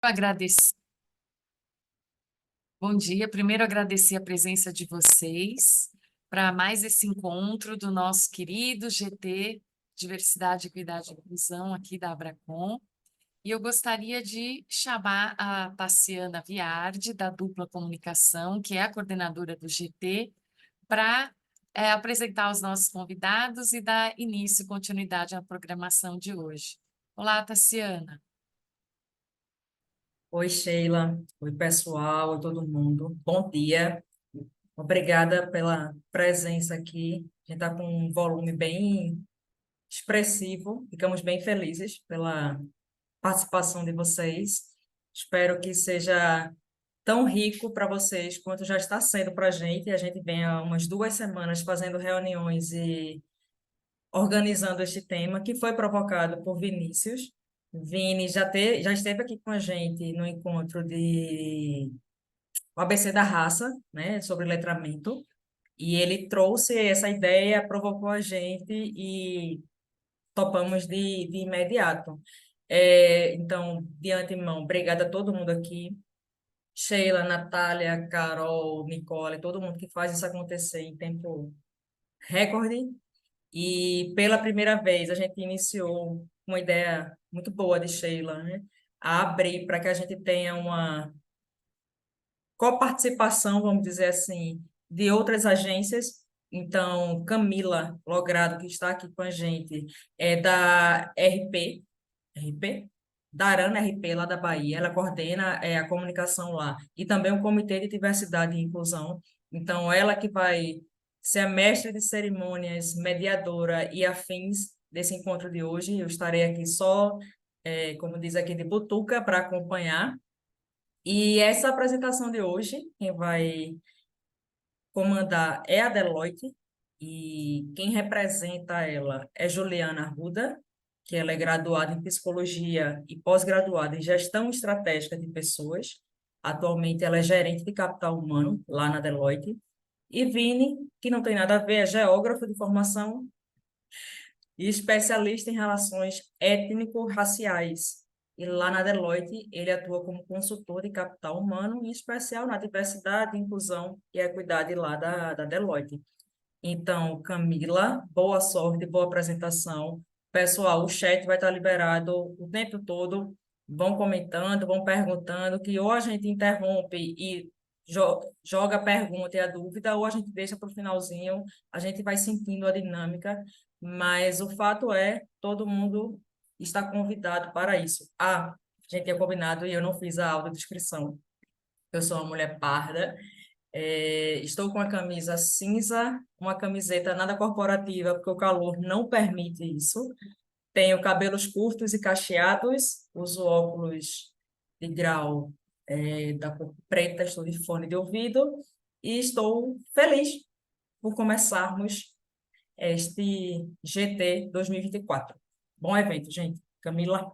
Agradecer. Bom dia. Primeiro, agradecer a presença de vocês para mais esse encontro do nosso querido GT, Diversidade, Equidade e Inclusão, aqui da Abracom. E eu gostaria de chamar a Tassiana Viardi, da Dupla Comunicação, que é a coordenadora do GT, para apresentar os nossos convidados e dar início e continuidade à programação de hoje. Olá, Tassiana. Oi, Sheila. Oi, pessoal. Oi, todo mundo. Bom dia. Obrigada pela presença aqui. A gente está com um volume bem expressivo. Ficamos bem felizes pela participação de vocês. Espero que seja tão rico para vocês quanto já está sendo para a gente. A gente vem há umas 2 semanas fazendo reuniões e organizando este tema, que foi provocado por Vinícius. Vini já esteve aqui com a gente no encontro de o ABC da Raça, né, sobre letramento, e ele trouxe essa ideia, provocou a gente e topamos de imediato. Então, de antemão, obrigada a todo mundo aqui, Sheila, Natália, Carol, Nicole, todo mundo que faz isso acontecer em tempo recorde. E pela primeira vez a gente iniciou uma ideia muito boa de Sheila, né? A abrir para que a gente tenha uma coparticipação, vamos dizer assim, de outras agências. Então, Camila Logrado, que está aqui com a gente, é da RP, da Arana RP, lá da Bahia. Ela coordena a comunicação lá e também o Comitê de Diversidade e Inclusão. Então, ela que vai ser a mestre de cerimônias, mediadora e afins desse encontro de hoje. Eu estarei aqui só, como diz aqui, de butuca para acompanhar. E essa apresentação de hoje, quem vai comandar é a Deloitte, e quem representa ela é Juliana Arruda, que ela é graduada em Psicologia e pós-graduada em Gestão Estratégica de Pessoas. Atualmente ela é gerente de capital humano lá na Deloitte. E Vini, que não tem nada a ver, é geógrafo de formação e especialista em relações étnico-raciais. E lá na Deloitte, ele atua como consultor de capital humano, em especial na diversidade, inclusão e equidade lá da Deloitte. Então, Camila, boa sorte, boa apresentação. Pessoal, o chat vai estar liberado o tempo todo. Vão comentando, vão perguntando, que ou a gente interrompe e joga a pergunta e a dúvida, ou a gente deixa para o finalzinho, a gente vai sentindo a dinâmica, mas o fato é, todo mundo está convidado para isso. Ah, a gente tinha combinado e eu não fiz a audiodescrição. Eu sou uma mulher parda, estou com a camisa cinza, uma camiseta nada corporativa, porque o calor não permite isso. Tenho cabelos curtos e cacheados, uso óculos de grau, da cor preta, estou de fone de ouvido e estou feliz por começarmos este GT 2024. Bom evento, gente. Camila.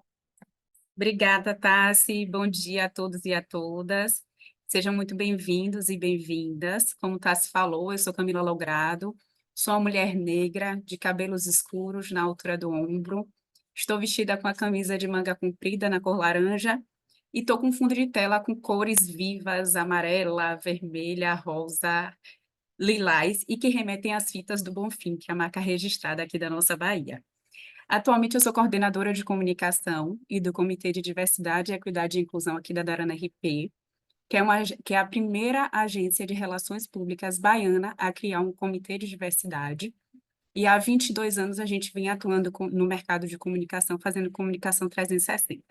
Obrigada, Tassi. Bom dia a todos e a todas. Sejam muito bem-vindos e bem-vindas. Como Tassi falou, eu sou Camila Logrado, sou uma mulher negra, de cabelos escuros na altura do ombro. Estou vestida com a camisa de manga comprida na cor laranja e estou com fundo de tela com cores vivas, amarela, vermelha, rosa, lilás e que remetem às fitas do Bonfim, que é a marca registrada aqui da nossa Bahia. Atualmente, eu sou coordenadora de comunicação e do Comitê de Diversidade, Equidade e Inclusão aqui da Darana RP, que é a primeira agência de relações públicas baiana a criar um comitê de diversidade. E há 22 anos a gente vem atuando no mercado de comunicação, fazendo comunicação 360.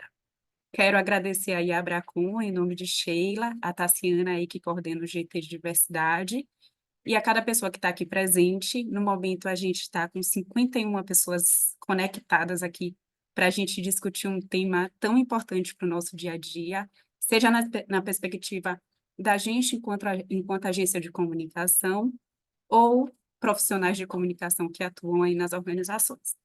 Quero agradecer aí a Abracom, em nome de Sheila, a Tassiana aí que coordena o GT de Diversidade, e a cada pessoa que está aqui presente. No momento, a gente está com 51 pessoas conectadas aqui para a gente discutir um tema tão importante para o nosso dia a dia, seja na perspectiva da gente enquanto agência de comunicação ou profissionais de comunicação que atuam aí nas organizações.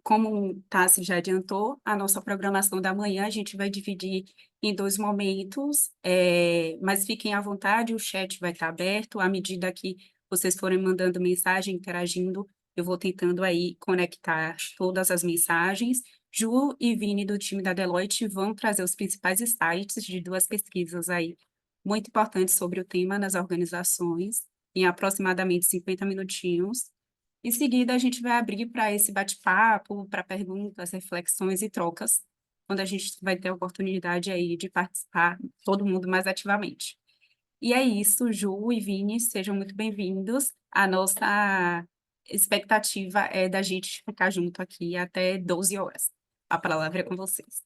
Como o Tassi já adiantou, a nossa programação da manhã a gente vai dividir em 2 momentos, mas fiquem à vontade, o chat vai estar aberto. À medida que vocês forem mandando mensagem, interagindo, eu vou tentando aí conectar todas as mensagens. Ju e Vini, do time da Deloitte, vão trazer os principais insights de duas pesquisas aí muito importantes sobre o tema nas organizações, em aproximadamente 50 minutinhos. Em seguida, a gente vai abrir para esse bate-papo, para perguntas, reflexões e trocas, quando a gente vai ter a oportunidade aí de participar, todo mundo mais ativamente. E é isso, Ju e Vini, sejam muito bem-vindos. A nossa expectativa é da gente ficar junto aqui até 12 horas. A palavra é com vocês.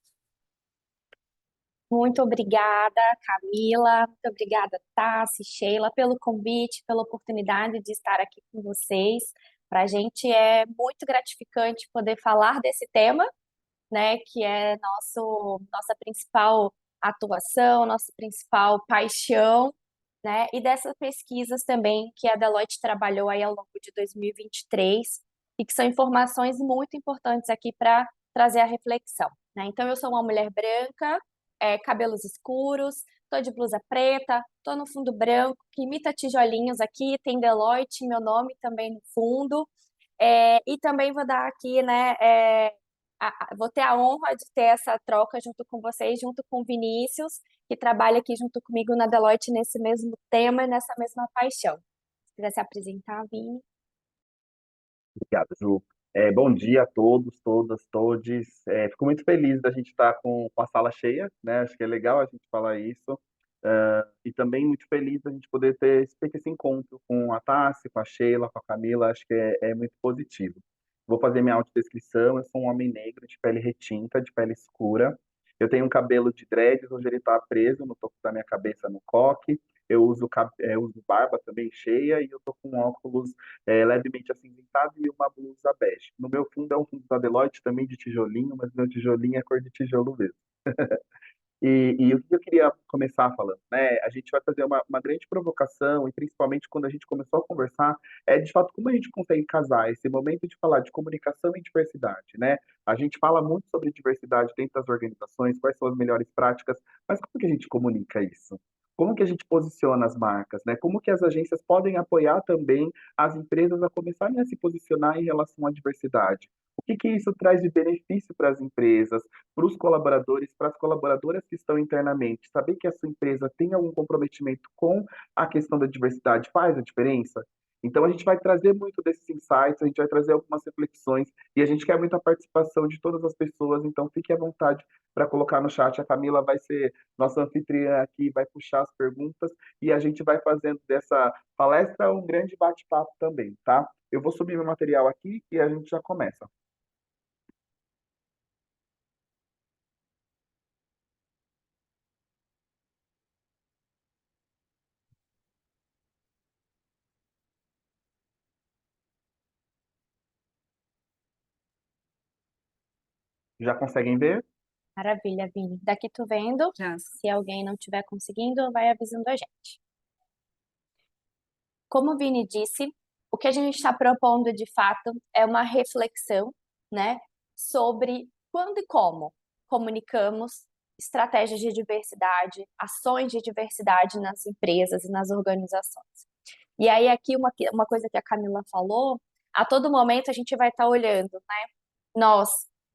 Muito obrigada, Camila. Muito obrigada, Tassi, Sheila, pelo convite, pela oportunidade de estar aqui com vocês. Para a gente é muito gratificante poder falar desse tema, né, que é nossa principal atuação, nossa principal paixão, né, e dessas pesquisas também que a Deloitte trabalhou aí ao longo de 2023 e que são informações muito importantes aqui para trazer a reflexão, né? Então, eu sou uma mulher branca, cabelos escuros, tô de blusa preta, tô no fundo branco, que imita tijolinhos aqui, tem Deloitte, meu nome também no fundo, e também vou dar aqui, né, vou ter a honra de ter essa troca junto com vocês, junto com o Vinícius, que trabalha aqui junto comigo na Deloitte nesse mesmo tema e nessa mesma paixão. Se quiser se apresentar, Vini. Obrigado, Ju. Bom dia a todos, todas, todes. Fico muito feliz da gente estar com a sala cheia, né? Acho que é legal a gente falar isso. E também muito feliz da gente poder ter esse encontro com a Tassi, com a Sheila, com a Camila. Acho que é muito positivo. Vou fazer minha autodescrição. Eu sou um homem negro, de pele retinta, de pele escura. Eu tenho um cabelo de dreads, onde ele está preso no topo da minha cabeça, no coque. Eu uso barba também cheia e eu tô com óculos levemente acinzentado e uma blusa bege. No meu fundo é um fundo da Deloitte também de tijolinho, mas meu tijolinho é cor de tijolo mesmo. E o que eu queria começar falando, né? A gente vai fazer uma grande provocação, e principalmente quando a gente começou a conversar, é de fato como a gente consegue casar esse momento de falar de comunicação e diversidade, né? A gente fala muito sobre diversidade dentro das organizações, quais são as melhores práticas, mas como que a gente comunica isso? Como que a gente posiciona as marcas, né? Como que as agências podem apoiar também as empresas a começarem a se posicionar em relação à diversidade? O que que isso traz de benefício para as empresas, para os colaboradores, para as colaboradoras que estão internamente? Saber que a sua empresa tem algum comprometimento com a questão da diversidade faz a diferença? Então, a gente vai trazer muito desses insights, a gente vai trazer algumas reflexões e a gente quer muito a participação de todas as pessoas, então fique à vontade para colocar no chat. A Camila vai ser nossa anfitriã aqui, vai puxar as perguntas e a gente vai fazendo dessa palestra um grande bate-papo também, tá? Eu vou subir meu material aqui e a gente já começa. Já conseguem ver? Maravilha, Vini. Daqui tu vendo, Já. se alguém não estiver conseguindo, vai avisando a gente. Como o Vini disse, o que a gente está propondo de fato é uma reflexão, né, sobre quando e como comunicamos estratégias de diversidade, ações de diversidade nas empresas e nas organizações. E aí, aqui, uma coisa que a Camila falou, a todo momento a gente vai estar olhando, né, nós,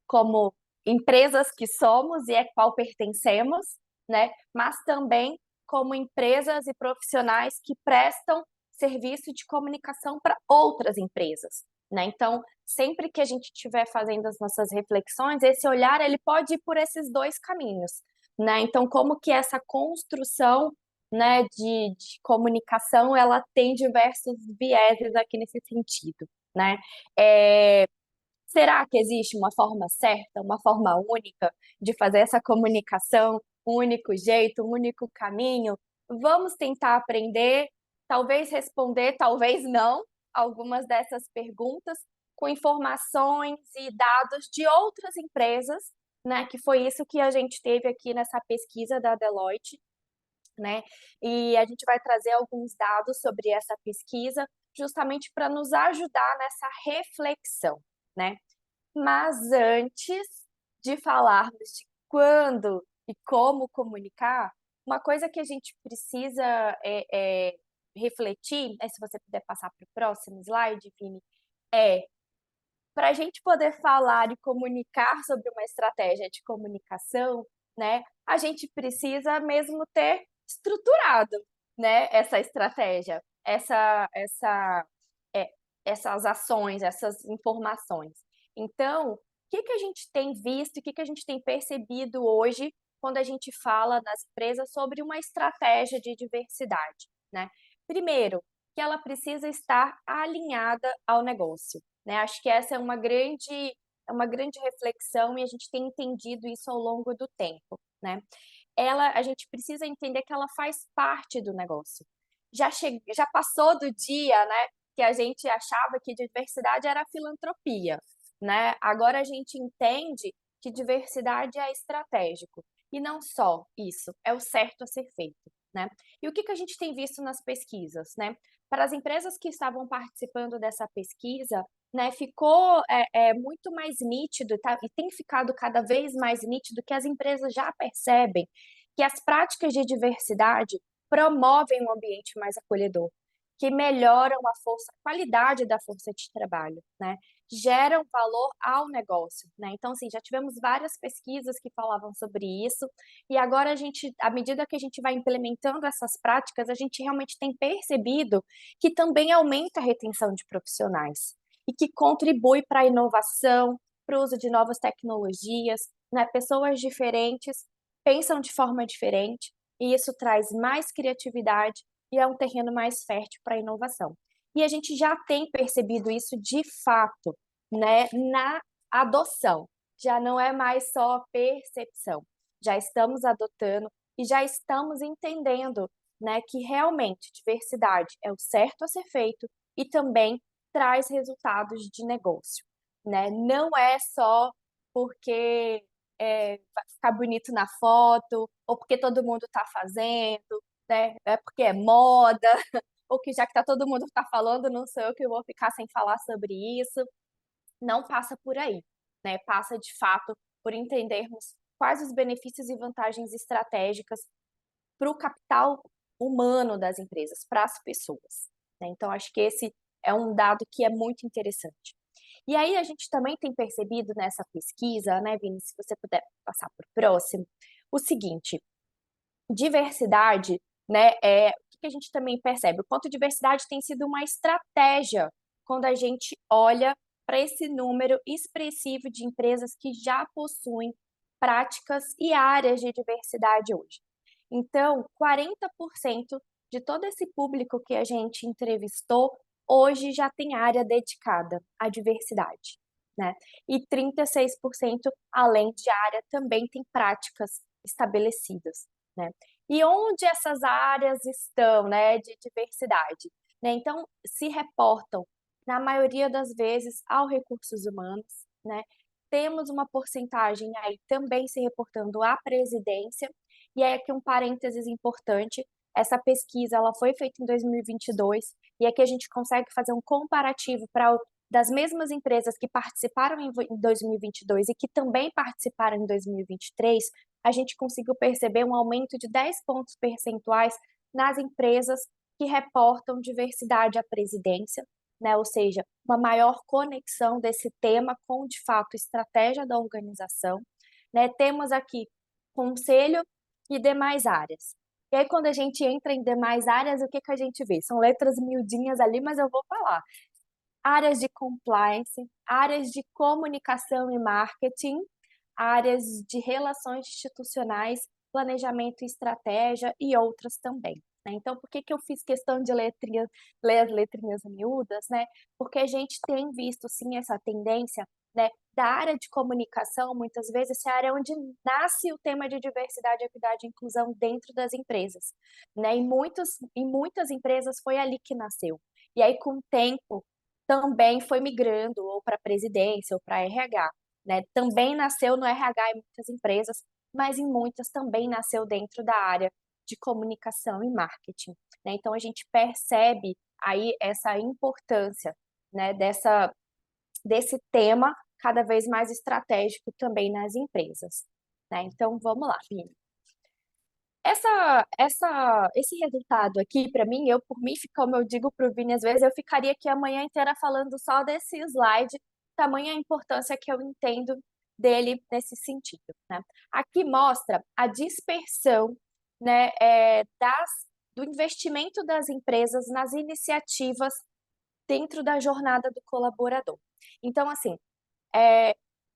como empresas que somos e a qual pertencemos, né, mas também como empresas e profissionais que prestam serviço de comunicação para outras empresas, né? Então, sempre que a gente estiver fazendo as nossas reflexões, esse olhar ele pode ir por esses dois caminhos, né? Então, como que essa construção, né, de comunicação, ela tem diversos vieses aqui nesse sentido, né? Será que existe uma forma certa, uma forma única de fazer essa comunicação, um único jeito, um único caminho? Vamos tentar aprender, talvez responder, talvez não, algumas dessas perguntas com informações e dados de outras empresas, né? Que foi isso que a gente teve aqui nessa pesquisa da Deloitte, né? E a gente vai trazer alguns dados sobre essa pesquisa, justamente para nos ajudar nessa reflexão, né? Mas antes de falarmos de quando e como comunicar, uma coisa que a gente precisa refletir, se você puder passar para o próximo slide, Vini, é para a gente poder falar e comunicar sobre uma estratégia de comunicação, né, a gente precisa mesmo ter estruturado, né, essa estratégia, é, essas ações, essas informações. Então, o que a gente tem visto e o que a gente tem percebido hoje quando a gente fala nas empresas sobre uma estratégia de diversidade, né? Primeiro, que ela precisa estar alinhada ao negócio, né? Acho que essa é uma grande reflexão e a gente tem entendido isso ao longo do tempo, né? A gente precisa entender que ela faz parte do negócio. Já passou do dia, né, que a gente achava que diversidade era filantropia, né? Agora a gente entende que diversidade é estratégico. E não só isso, é o certo a ser feito, né? E o que a gente tem visto nas pesquisas, né? Para as empresas que estavam participando dessa pesquisa, né, ficou muito mais nítido, tá? E tem ficado cada vez mais nítido que as empresas já percebem que as práticas de diversidade promovem um ambiente mais acolhedor, que melhoram a qualidade da força de trabalho, né? Geram valor ao negócio, né? Então, assim, já tivemos várias pesquisas que falavam sobre isso, e agora à medida que a gente vai implementando essas práticas, a gente realmente tem percebido que também aumenta a retenção de profissionais e que contribui para a inovação, para o uso de novas tecnologias, né? Pessoas diferentes pensam de forma diferente, e isso traz mais criatividade e é um terreno mais fértil para a inovação. E a gente já tem percebido isso de fato, né, na adoção. Já não é mais só percepção. Já estamos adotando e já estamos entendendo, né, que realmente diversidade é o certo a ser feito e também traz resultados de negócio, né? Não é só porque vai ficar bonito na foto, ou porque todo mundo está fazendo, né? É porque é moda, ou que já que tá todo mundo tá falando, não sou eu que vou ficar sem falar sobre isso. Não passa por aí, né? Passa de fato por entendermos quais os benefícios e vantagens estratégicas para o capital humano das empresas, para as pessoas, né? Então, acho que esse é um dado que é muito interessante. E aí a gente também tem percebido nessa pesquisa, né, Vini, se você puder passar para o próximo, o seguinte: diversidade, né, o que a gente também percebe? O quanto diversidade tem sido uma estratégia quando a gente olha para esse número expressivo de empresas que já possuem práticas e áreas de diversidade hoje. Então, 40% de todo esse público que a gente entrevistou hoje já tem área dedicada à diversidade, né? E 36%, além de área, também tem práticas estabelecidas, né? E onde essas áreas estão, né, de diversidade, né? Então, se reportam, na maioria das vezes, ao recursos humanos, né? Temos uma porcentagem aí também se reportando à presidência, e aí aqui um parênteses importante, essa pesquisa ela foi feita em 2022, e aqui a gente consegue fazer um comparativo das mesmas empresas que participaram em 2022 e que também participaram em 2023, a gente conseguiu perceber um aumento de 10 pontos percentuais nas empresas que reportam diversidade à presidência, né? Ou seja, uma maior conexão desse tema com, de fato, estratégia da organização, né? Temos aqui conselho e demais áreas. E aí, quando a gente entra em demais áreas, o que a gente vê? São letras miudinhas ali, mas eu vou falar. Áreas de compliance, áreas de comunicação e marketing, áreas de relações institucionais, planejamento e estratégia e outras também, né? Então, por que eu fiz questão de ler as letrinhas miúdas, né? Porque a gente tem visto, sim, essa tendência, né, da área de comunicação, muitas vezes, essa é a área onde nasce o tema de diversidade, equidade e inclusão dentro das empresas, né? Em muitas empresas foi ali que nasceu. E aí, com o tempo, também foi migrando ou para presidência ou para RH, né? Também nasceu no RH em muitas empresas, mas em muitas também nasceu dentro da área de comunicação e marketing, né? Então a gente percebe aí essa importância, né, desse tema cada vez mais estratégico também nas empresas, né? Então vamos lá, Vini. Esse resultado aqui, para mim, por mim, como eu digo para o Vini, às vezes eu ficaria aqui a manhã inteira falando só desse slide, tamanha a importância que eu entendo dele nesse sentido, né? Aqui mostra a dispersão, né, do investimento das empresas nas iniciativas dentro da jornada do colaborador. Então, assim,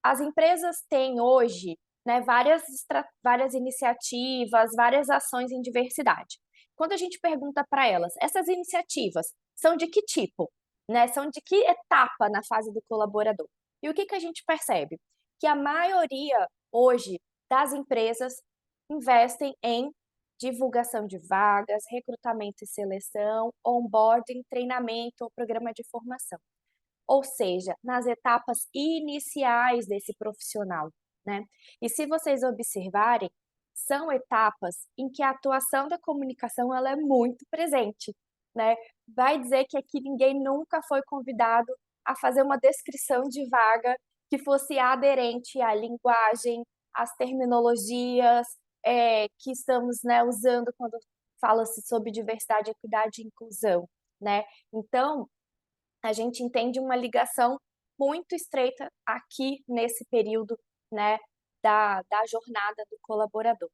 as empresas têm hoje, né, várias iniciativas, várias ações em diversidade. Quando a gente pergunta para elas, essas iniciativas são de que tipo? Né? São de que etapa na fase do colaborador? E o que a gente percebe? Que a maioria hoje das empresas investem em divulgação de vagas, recrutamento e seleção, onboarding, treinamento ou programa de formação. Ou seja, nas etapas iniciais desse profissional, né? E se vocês observarem, são etapas em que a atuação da comunicação ela é muito presente, né? Vai dizer que aqui ninguém nunca foi convidado a fazer uma descrição de vaga que fosse aderente à linguagem, às terminologias que estamos, né, usando quando fala-se sobre diversidade, equidade e inclusão, né? Então, a gente entende uma ligação muito estreita aqui nesse período, né, da jornada do colaborador.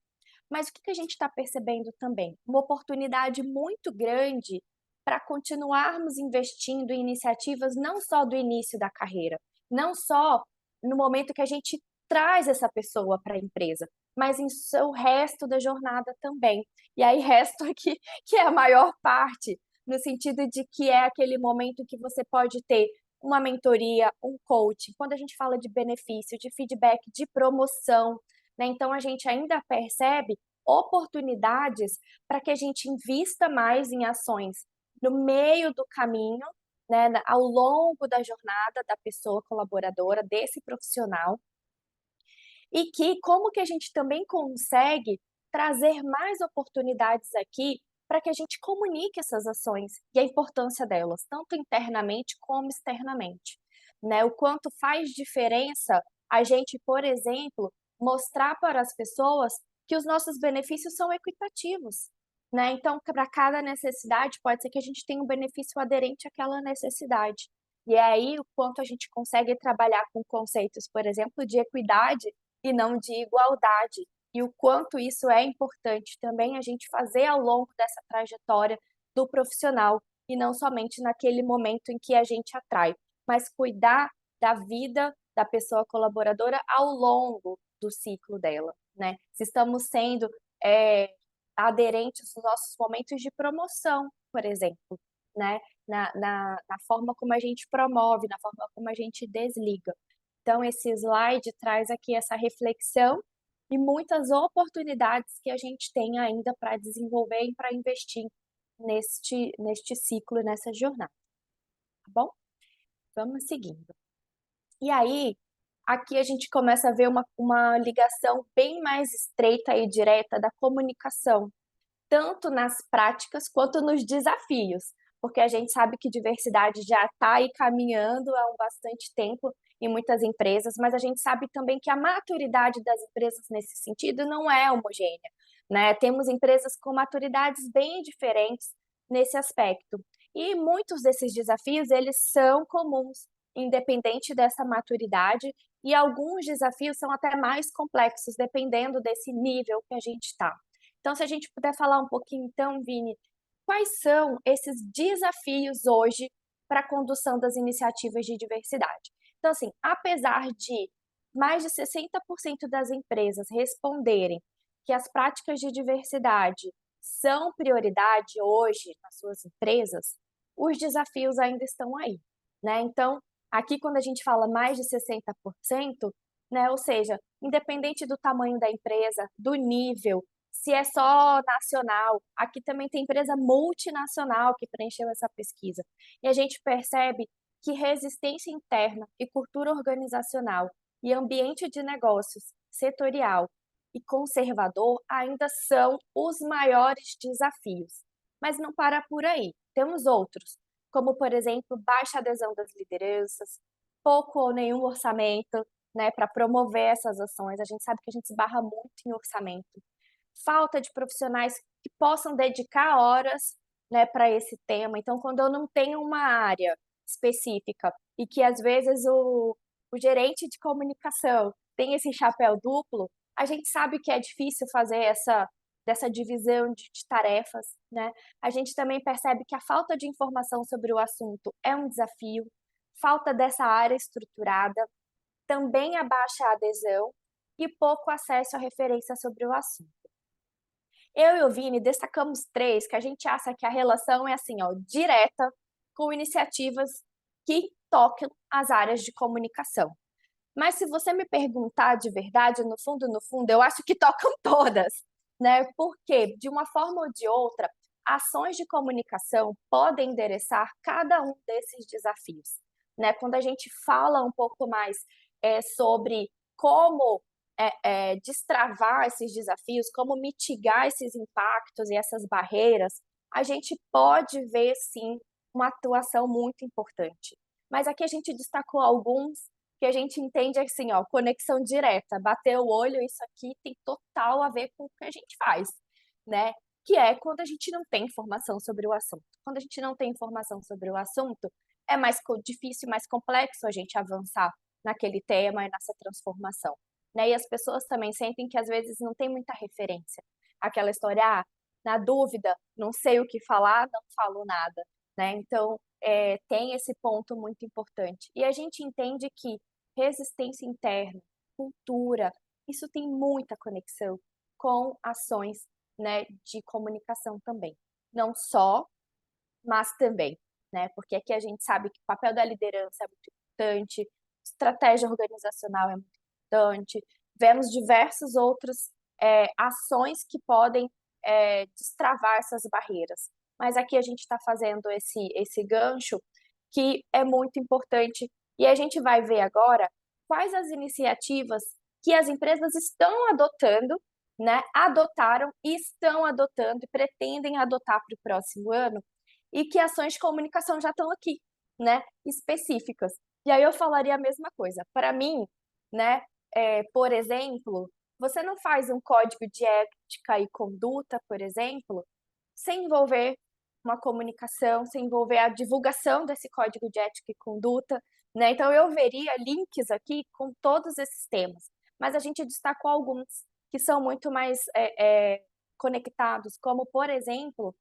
Mas o que a gente está percebendo também? Uma oportunidade muito grande para continuarmos investindo em iniciativas não só do início da carreira, não só no momento que a gente traz essa pessoa para a empresa, mas em seu resto da jornada também. E aí, resto aqui, que é a maior parte, no sentido de que é aquele momento que você pode ter uma mentoria, um coaching, quando a gente fala de benefício, de feedback, de promoção, né? Então a gente ainda percebe oportunidades para que a gente invista mais em ações no meio do caminho, né, ao longo da jornada da pessoa colaboradora, desse profissional, e que como que a gente também consegue trazer mais oportunidades aqui para que a gente comunique essas ações e a importância delas, tanto internamente como externamente, né? O quanto faz diferença a gente, por exemplo, mostrar para as pessoas que os nossos benefícios são equitativos, né? Então, para cada necessidade, pode ser que a gente tenha um benefício aderente àquela necessidade. E é aí o quanto a gente consegue trabalhar com conceitos, por exemplo, de equidade e não de igualdade. E o quanto isso é importante também a gente fazer ao longo dessa trajetória do profissional e não somente naquele momento em que a gente atrai, mas cuidar da vida da pessoa colaboradora ao longo do ciclo dela, né? Se estamos sendo aderentes nos nossos momentos de promoção, por exemplo, né? Na forma como a gente promove, na forma como a gente desliga. Então, esse slide traz aqui essa reflexão e muitas oportunidades que a gente tem ainda para desenvolver e para investir neste ciclo, nessa jornada. Tá bom? Vamos seguindo. E aí, aqui a gente começa a ver uma ligação bem mais estreita e direta da comunicação, tanto nas práticas quanto nos desafios, porque a gente sabe que diversidade já está aí caminhando há um bastante tempo em muitas empresas, mas a gente sabe também que a maturidade das empresas nesse sentido não é homogênea, né? Temos empresas com maturidades bem diferentes nesse aspecto. E muitos desses desafios, eles são comuns, independente dessa maturidade, e alguns desafios são até mais complexos, dependendo desse nível que a gente está. Então, se a gente puder falar um pouquinho, então, Vini, quais são esses desafios hoje para a condução das iniciativas de diversidade? Então, assim, apesar de mais de 60% das empresas responderem que as práticas de diversidade são prioridade hoje nas suas empresas, os desafios ainda estão aí, né? Então, aqui quando a gente fala mais de 60%, né, ou seja, independente do tamanho da empresa, do nível, se é só nacional, aqui também tem empresa multinacional que preencheu essa pesquisa. E a gente percebe que resistência interna e cultura organizacional e ambiente de negócios setorial e conservador ainda são os maiores desafios. Mas não para por aí. Temos outros, como, por exemplo, baixa adesão das lideranças, pouco ou nenhum orçamento, né, para promover essas ações. A gente sabe que a gente esbarra muito em orçamento. Falta de profissionais que possam dedicar horas, né, para esse tema. Então, quando eu não tenho uma área específica e que às vezes o gerente de comunicação tem esse chapéu duplo, a gente sabe que é difícil fazer dessa divisão de tarefas, né? A gente também percebe que a falta de informação sobre o assunto é um desafio, falta dessa área estruturada, também a baixa adesão e pouco acesso à referência sobre o assunto. Eu e o Vini destacamos três que a gente acha que a relação é assim, ó, direta com iniciativas que tocam as áreas de comunicação. Mas se você me perguntar de verdade, no fundo, eu acho que tocam todas, né? Porque, de uma forma ou de outra, ações de comunicação podem endereçar cada um desses desafios, né? Quando a gente fala um pouco mais sobre como destravar esses desafios, como mitigar esses impactos e essas barreiras, a gente pode ver, sim, uma atuação muito importante. Mas aqui a gente destacou alguns que a gente entende assim, ó, conexão direta, bater o olho, isso aqui tem total a ver com o que a gente faz, né? Que é quando a gente não tem informação sobre o assunto. Quando a gente não tem informação sobre o assunto, é mais difícil, mais complexo a gente avançar naquele tema e nessa transformação, né? E as pessoas também sentem que às vezes não tem muita referência. Aquela história, na dúvida, não sei o que falar, não falo nada, né? Então, tem esse ponto muito importante. E a gente entende que resistência interna, cultura, isso tem muita conexão com ações, né, de comunicação também. Não só, mas também, né? Porque aqui a gente sabe que o papel da liderança é muito importante, estratégia organizacional é muito importante, vemos diversas outras ações que podem destravar essas barreiras. Mas aqui a gente está fazendo esse gancho que é muito importante e a gente vai ver agora quais as iniciativas que as empresas estão adotando, né? Adotaram e estão adotando e pretendem adotar para o próximo ano e que ações de comunicação já estão aqui, né? Específicas. E aí eu falaria a mesma coisa. Para mim, né? Por exemplo, você não faz um código de ética e conduta, por exemplo, sem envolver uma comunicação, sem envolver a divulgação desse código de ética e conduta, né? Então eu veria links aqui com todos esses temas, mas a gente destacou alguns que são muito mais conectados, como por exemplo,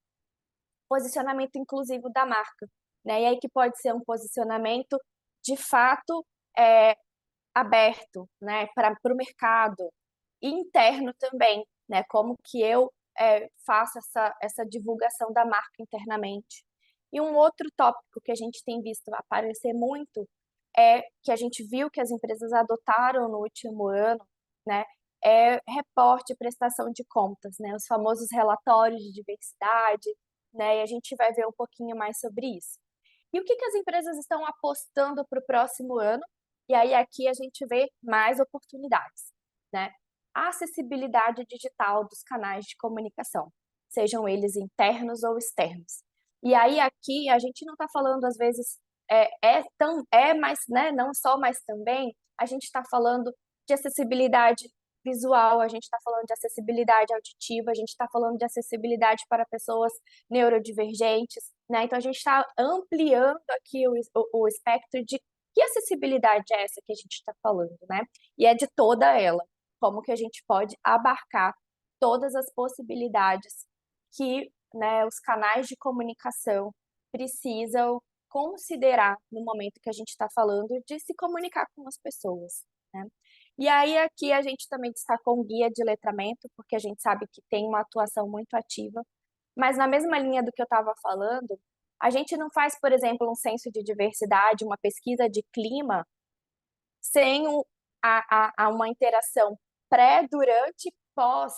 posicionamento inclusivo da marca, né? E aí que pode ser um posicionamento de fato aberto, né, para o mercado, e interno também, né? Como que eu faço essa divulgação da marca internamente. E um outro tópico que a gente tem visto aparecer muito é que a gente viu que as empresas adotaram no último ano, né? É reporte e prestação de contas, né? Os famosos relatórios de diversidade, né? E a gente vai ver um pouquinho mais sobre isso. E o que as empresas estão apostando para o próximo ano? E aí aqui a gente vê mais oportunidades, né? A acessibilidade digital dos canais de comunicação, sejam eles internos ou externos. E aí aqui a gente não está falando às vezes mas né, não só, mas também a gente está falando de acessibilidade visual, a gente está falando de acessibilidade auditiva, a gente está falando de acessibilidade para pessoas neurodivergentes, né? Então a gente está ampliando aqui o espectro de que acessibilidade é essa que a gente está falando, né? E é de toda ela, como que a gente pode abarcar todas as possibilidades que, né, os canais de comunicação precisam considerar no momento que a gente está falando de se comunicar com as pessoas, né? E aí aqui a gente também destacou um guia de letramento, porque a gente sabe que tem uma atuação muito ativa, mas na mesma linha do que eu estava falando, a gente não faz, por exemplo, um censo de diversidade, uma pesquisa de clima, sem uma interação pré, durante e pós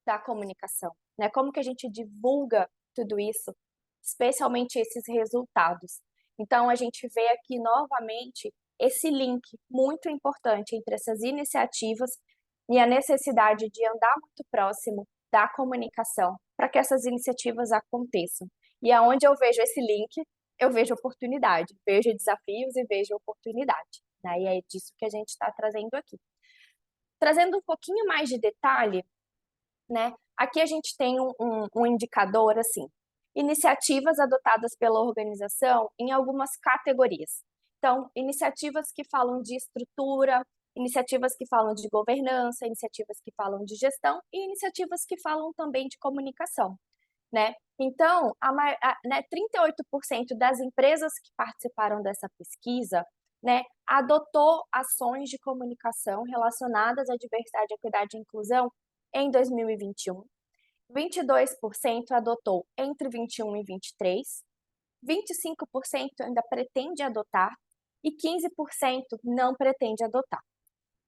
da comunicação, né? Como que a gente divulga tudo isso, especialmente esses resultados. Então, a gente vê aqui novamente esse link muito importante entre essas iniciativas e a necessidade de andar muito próximo da comunicação para que essas iniciativas aconteçam. E aonde eu vejo esse link, eu vejo oportunidade, vejo desafios e vejo oportunidade, né? E é disso que a gente está trazendo aqui. Trazendo um pouquinho mais de detalhe, né? Aqui a gente tem um indicador assim, iniciativas adotadas pela organização em algumas categorias. Então, iniciativas que falam de estrutura, iniciativas que falam de governança, iniciativas que falam de gestão e iniciativas que falam também de comunicação, né? Então, 38% das empresas que participaram dessa pesquisa, né, adotou ações de comunicação relacionadas à diversidade, equidade e inclusão em 2021. 22% adotou entre 21 e 23, 25% ainda pretende adotar e 15% não pretende adotar.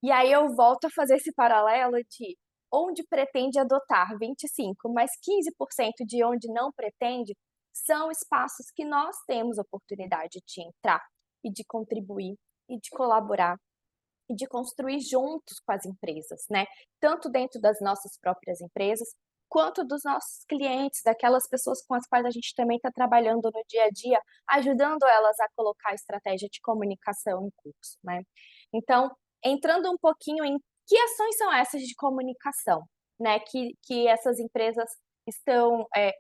E aí eu volto a fazer esse paralelo de onde pretende adotar 25, mas 15% de onde não pretende são espaços que nós temos oportunidade de entrar e de contribuir e de colaborar e de construir juntos com as empresas, né? Tanto dentro das nossas próprias empresas, quanto dos nossos clientes, daquelas pessoas com as quais a gente também está trabalhando no dia a dia, ajudando elas a colocar a estratégia de comunicação em curso, né? Então, entrando um pouquinho em que ações são essas de comunicação, né? Que essas empresas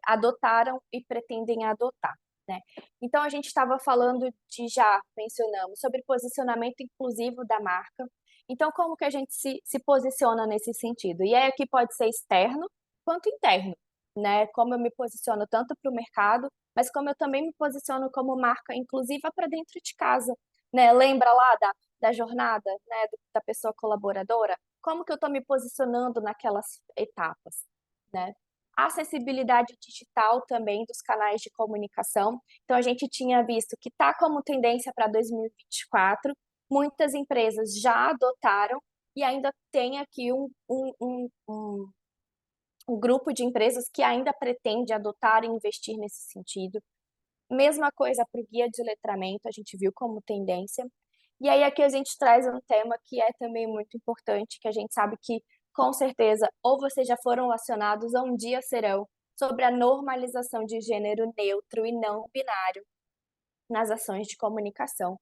adotaram e pretendem adotar, né? Então, a gente estava falando já mencionamos, sobre posicionamento inclusivo da marca. Então, como que a gente se posiciona nesse sentido? E aí aqui pode ser externo quanto interno, né? Como eu me posiciono tanto para o mercado, mas como eu também me posiciono como marca inclusiva para dentro de casa, né? Lembra lá da jornada, né, da pessoa colaboradora? Como que eu estou me posicionando naquelas etapas, né? A acessibilidade digital também dos canais de comunicação. Então, a gente tinha visto que está como tendência para 2024, muitas empresas já adotaram e ainda tem aqui um grupo de empresas que ainda pretende adotar e investir nesse sentido. Mesma coisa para o guia de letramento, a gente viu como tendência. E aí aqui a gente traz um tema que é também muito importante, que a gente sabe que, com certeza, ou vocês já foram acionados ou um dia serão, sobre a normalização de gênero neutro e não binário nas ações de comunicação.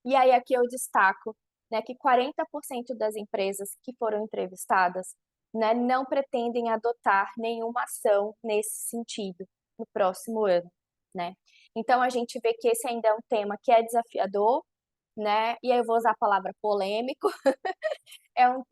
E aí aqui eu destaco, né, que 40% das empresas que foram entrevistadas, né, não pretendem adotar nenhuma ação nesse sentido no próximo ano, né? Então a gente vê que esse ainda é um tema que é desafiador, né? E aí eu vou usar a palavra polêmico.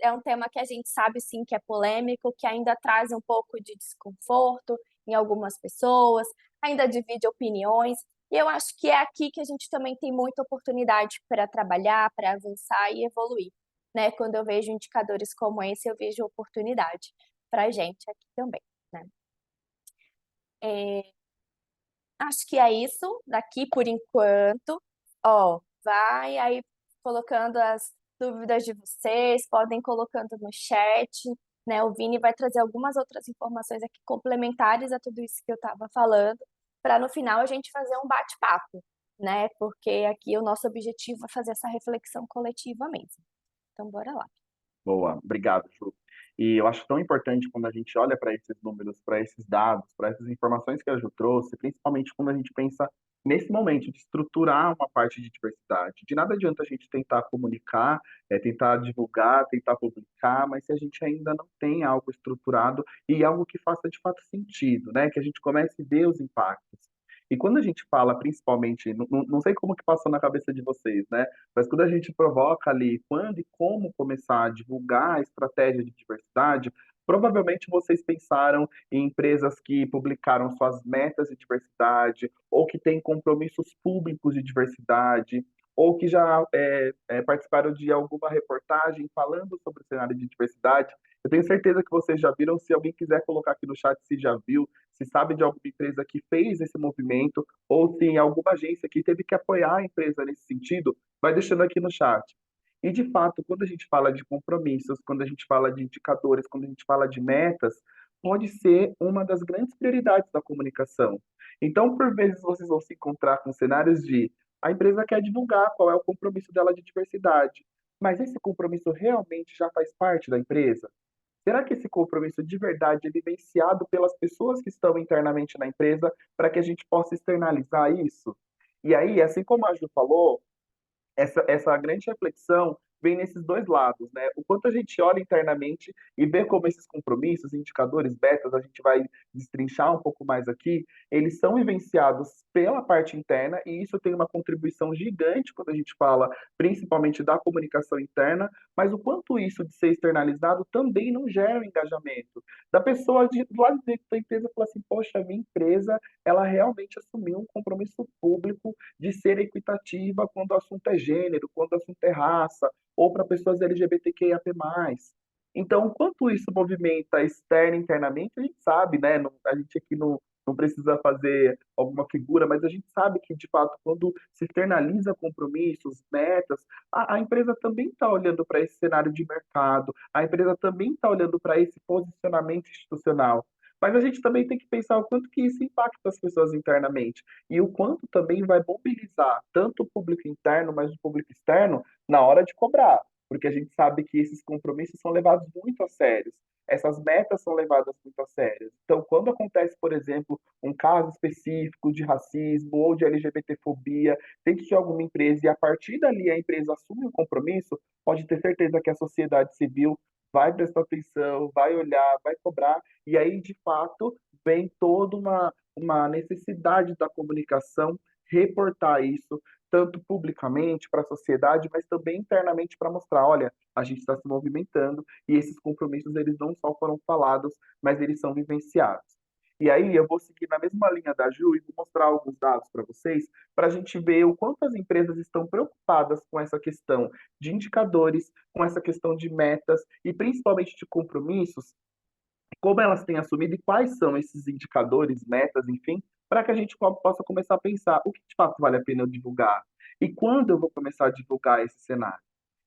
É um tema que a gente sabe sim que é polêmico, que ainda traz um pouco de desconforto em algumas pessoas, ainda divide opiniões. E eu acho que é aqui que a gente também tem muita oportunidade para trabalhar, para avançar e evoluir, né? Quando eu vejo indicadores como esse, eu vejo oportunidade para a gente aqui também, né? Acho que é isso daqui por enquanto. Ó, vai aí colocando as dúvidas de vocês, podem colocando no chat, né? O Vini vai trazer algumas outras informações aqui complementares a tudo isso que eu estava falando, para no final a gente fazer um bate-papo, né? Porque aqui o nosso objetivo é fazer essa reflexão coletiva mesmo. Então, bora lá. Boa, obrigado, Ju. E eu acho tão importante quando a gente olha para esses números, para esses dados, para essas informações que a Ju trouxe, principalmente quando a gente pensa nesse momento de estruturar uma parte de diversidade. De nada adianta a gente tentar comunicar, tentar divulgar, tentar publicar, mas se a gente ainda não tem algo estruturado e algo que faça de fato sentido, né? Que a gente comece a ver os impactos. E quando a gente fala, principalmente, não sei como que passou na cabeça de vocês, né? Mas quando a gente provoca ali quando e como começar a divulgar a estratégia de diversidade, provavelmente vocês pensaram em empresas que publicaram suas metas de diversidade, ou que têm compromissos públicos de diversidade, ou que já participaram de alguma reportagem falando sobre o cenário de diversidade. Eu tenho certeza que vocês já viram. Se alguém quiser colocar aqui no chat se já viu, se sabe de alguma empresa que fez esse movimento, ou se alguma agência que teve que apoiar a empresa nesse sentido, vai deixando aqui no chat. E, de fato, quando a gente fala de compromissos, quando a gente fala de indicadores, quando a gente fala de metas, pode ser uma das grandes prioridades da comunicação. Então, por vezes, vocês vão se encontrar com cenários de a empresa quer divulgar qual é o compromisso dela de diversidade, mas esse compromisso realmente já faz parte da empresa? Será que esse compromisso de verdade é vivenciado pelas pessoas que estão internamente na empresa para que a gente possa externalizar isso? E aí, assim como a Ju falou, essa grande reflexão vem nesses dois lados, né? O quanto a gente olha internamente e vê como esses compromissos, indicadores, metas, a gente vai destrinchar um pouco mais aqui, eles são vivenciados pela parte interna e isso tem uma contribuição gigante quando a gente fala principalmente da comunicação interna, mas o quanto isso de ser externalizado também não gera um engajamento. Da pessoa do lado de dentro da empresa falar assim, poxa, a minha empresa, ela realmente assumiu um compromisso público de ser equitativa quando o assunto é gênero, quando o assunto é raça, ou para pessoas LGBTQIAP+. Então, o quanto isso movimenta externa e internamente, a gente sabe, né? A gente aqui não precisa fazer alguma figura, mas a gente sabe que, de fato, quando se externaliza compromissos, metas, a empresa também está olhando para esse cenário de mercado, a empresa também está olhando para esse posicionamento institucional. Mas a gente também tem que pensar o quanto que isso impacta as pessoas internamente e o quanto também vai mobilizar tanto o público interno, mas o público externo na hora de cobrar, porque a gente sabe que esses compromissos são levados muito a sérios. Essas metas são levadas muito a sério. Então, quando acontece, por exemplo, um caso específico de racismo ou de LGBTfobia dentro de alguma empresa e a partir dali a empresa assume um compromisso, pode ter certeza que a sociedade civil vai prestar atenção, vai olhar, vai cobrar, e aí, de fato, vem toda uma necessidade da comunicação reportar isso, tanto publicamente para a sociedade, mas também internamente para mostrar, olha, a gente está se movimentando e esses compromissos eles não só foram falados, mas eles são vivenciados. E aí eu vou seguir na mesma linha da Ju e vou mostrar alguns dados para vocês, para a gente ver o quanto as empresas estão preocupadas com essa questão de indicadores, com essa questão de metas e principalmente de compromissos, como elas têm assumido e quais são esses indicadores, metas, enfim, para que a gente possa começar a pensar o que de fato vale a pena eu divulgar e quando eu vou começar a divulgar esse cenário.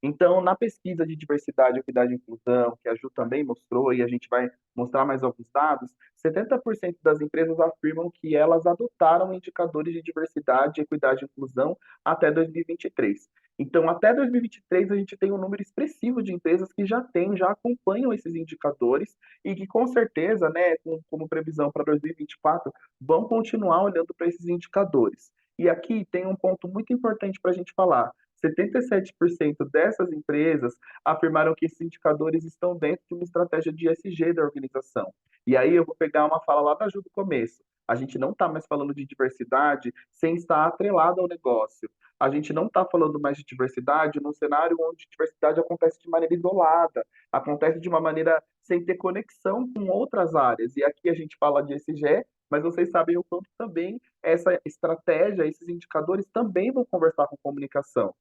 Então, na pesquisa de diversidade, equidade e inclusão, que a Ju também mostrou, e a gente vai mostrar mais alguns dados, 70% das empresas afirmam que elas adotaram indicadores de diversidade, equidade e inclusão até 2023. Então, até 2023, a gente tem um número expressivo de empresas que já têm, já acompanham esses indicadores e que, com certeza, né, como previsão para 2024, vão continuar olhando para esses indicadores. E aqui tem um ponto muito importante para a gente falar. 77% dessas empresas afirmaram que esses indicadores estão dentro de uma estratégia de ESG da organização. E aí eu vou pegar uma fala lá da Ju do começo. A gente não está mais falando de diversidade sem estar atrelado ao negócio. A gente não está falando mais de diversidade num cenário onde diversidade acontece de maneira isolada, acontece de uma maneira sem ter conexão com outras áreas. E aqui a gente fala de ESG, mas vocês sabem o quanto também essa estratégia, esses indicadores também vão conversar com comunicação.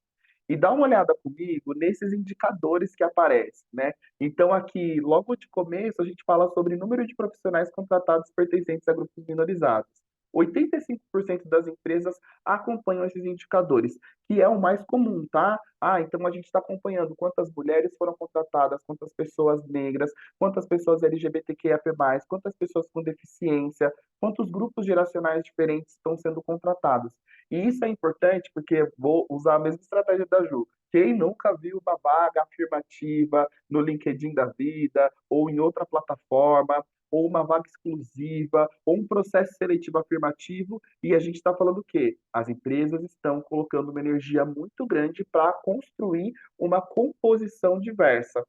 E dá uma olhada comigo nesses indicadores que aparecem, né? Então, aqui, logo de começo, a gente fala sobre número de profissionais contratados pertencentes a grupos minorizados. 85% das empresas acompanham esses indicadores, que é o mais comum, tá? Ah, então a gente está acompanhando quantas mulheres foram contratadas, quantas pessoas negras, quantas pessoas LGBTQIA+, quantas pessoas com deficiência, quantos grupos geracionais diferentes estão sendo contratados. E isso é importante porque vou usar a mesma estratégia da Ju. Quem nunca viu uma vaga afirmativa no LinkedIn da vida, ou em outra plataforma, ou uma vaga exclusiva, ou um processo seletivo afirmativo, e a gente está falando o quê? As empresas estão colocando uma energia muito grande para construir uma composição diversa.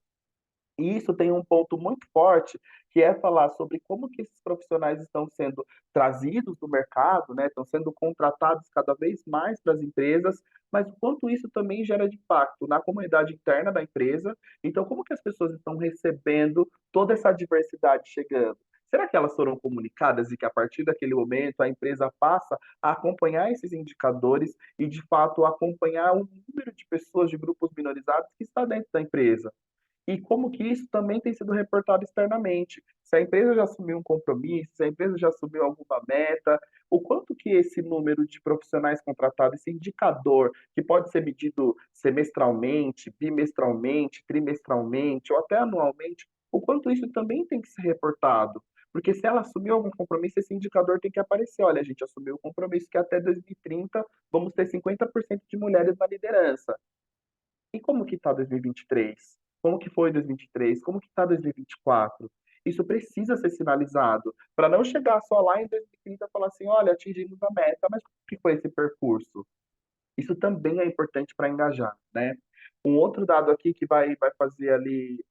E isso tem um ponto muito forte, que é falar sobre como que esses profissionais estão sendo trazidos do mercado, né? Estão sendo contratados cada vez mais para as empresas, mas o quanto isso também gera de impacto na comunidade interna da empresa. Então, como que as pessoas estão recebendo toda essa diversidade chegando? Será que elas foram comunicadas e que a partir daquele momento a empresa passa a acompanhar esses indicadores e, de fato, acompanhar o número de pessoas de grupos minorizados que está dentro da empresa? E como que isso também tem sido reportado externamente. Se a empresa já assumiu um compromisso, se a empresa já assumiu alguma meta, o quanto que esse número de profissionais contratados, esse indicador, que pode ser medido semestralmente, bimestralmente, trimestralmente ou até anualmente, o quanto isso também tem que ser reportado. Porque se ela assumiu algum compromisso, esse indicador tem que aparecer. Olha, a gente assumiu o compromisso que até 2030 vamos ter 50% de mulheres na liderança. E como que está 2023? Como que foi 2023? Como que está 2024? Isso precisa ser sinalizado, para não chegar só lá em 2030 e falar assim, olha, atingimos a meta, mas como que foi esse percurso? Isso também é importante para engajar, né? Um outro dado aqui que vai fazer ali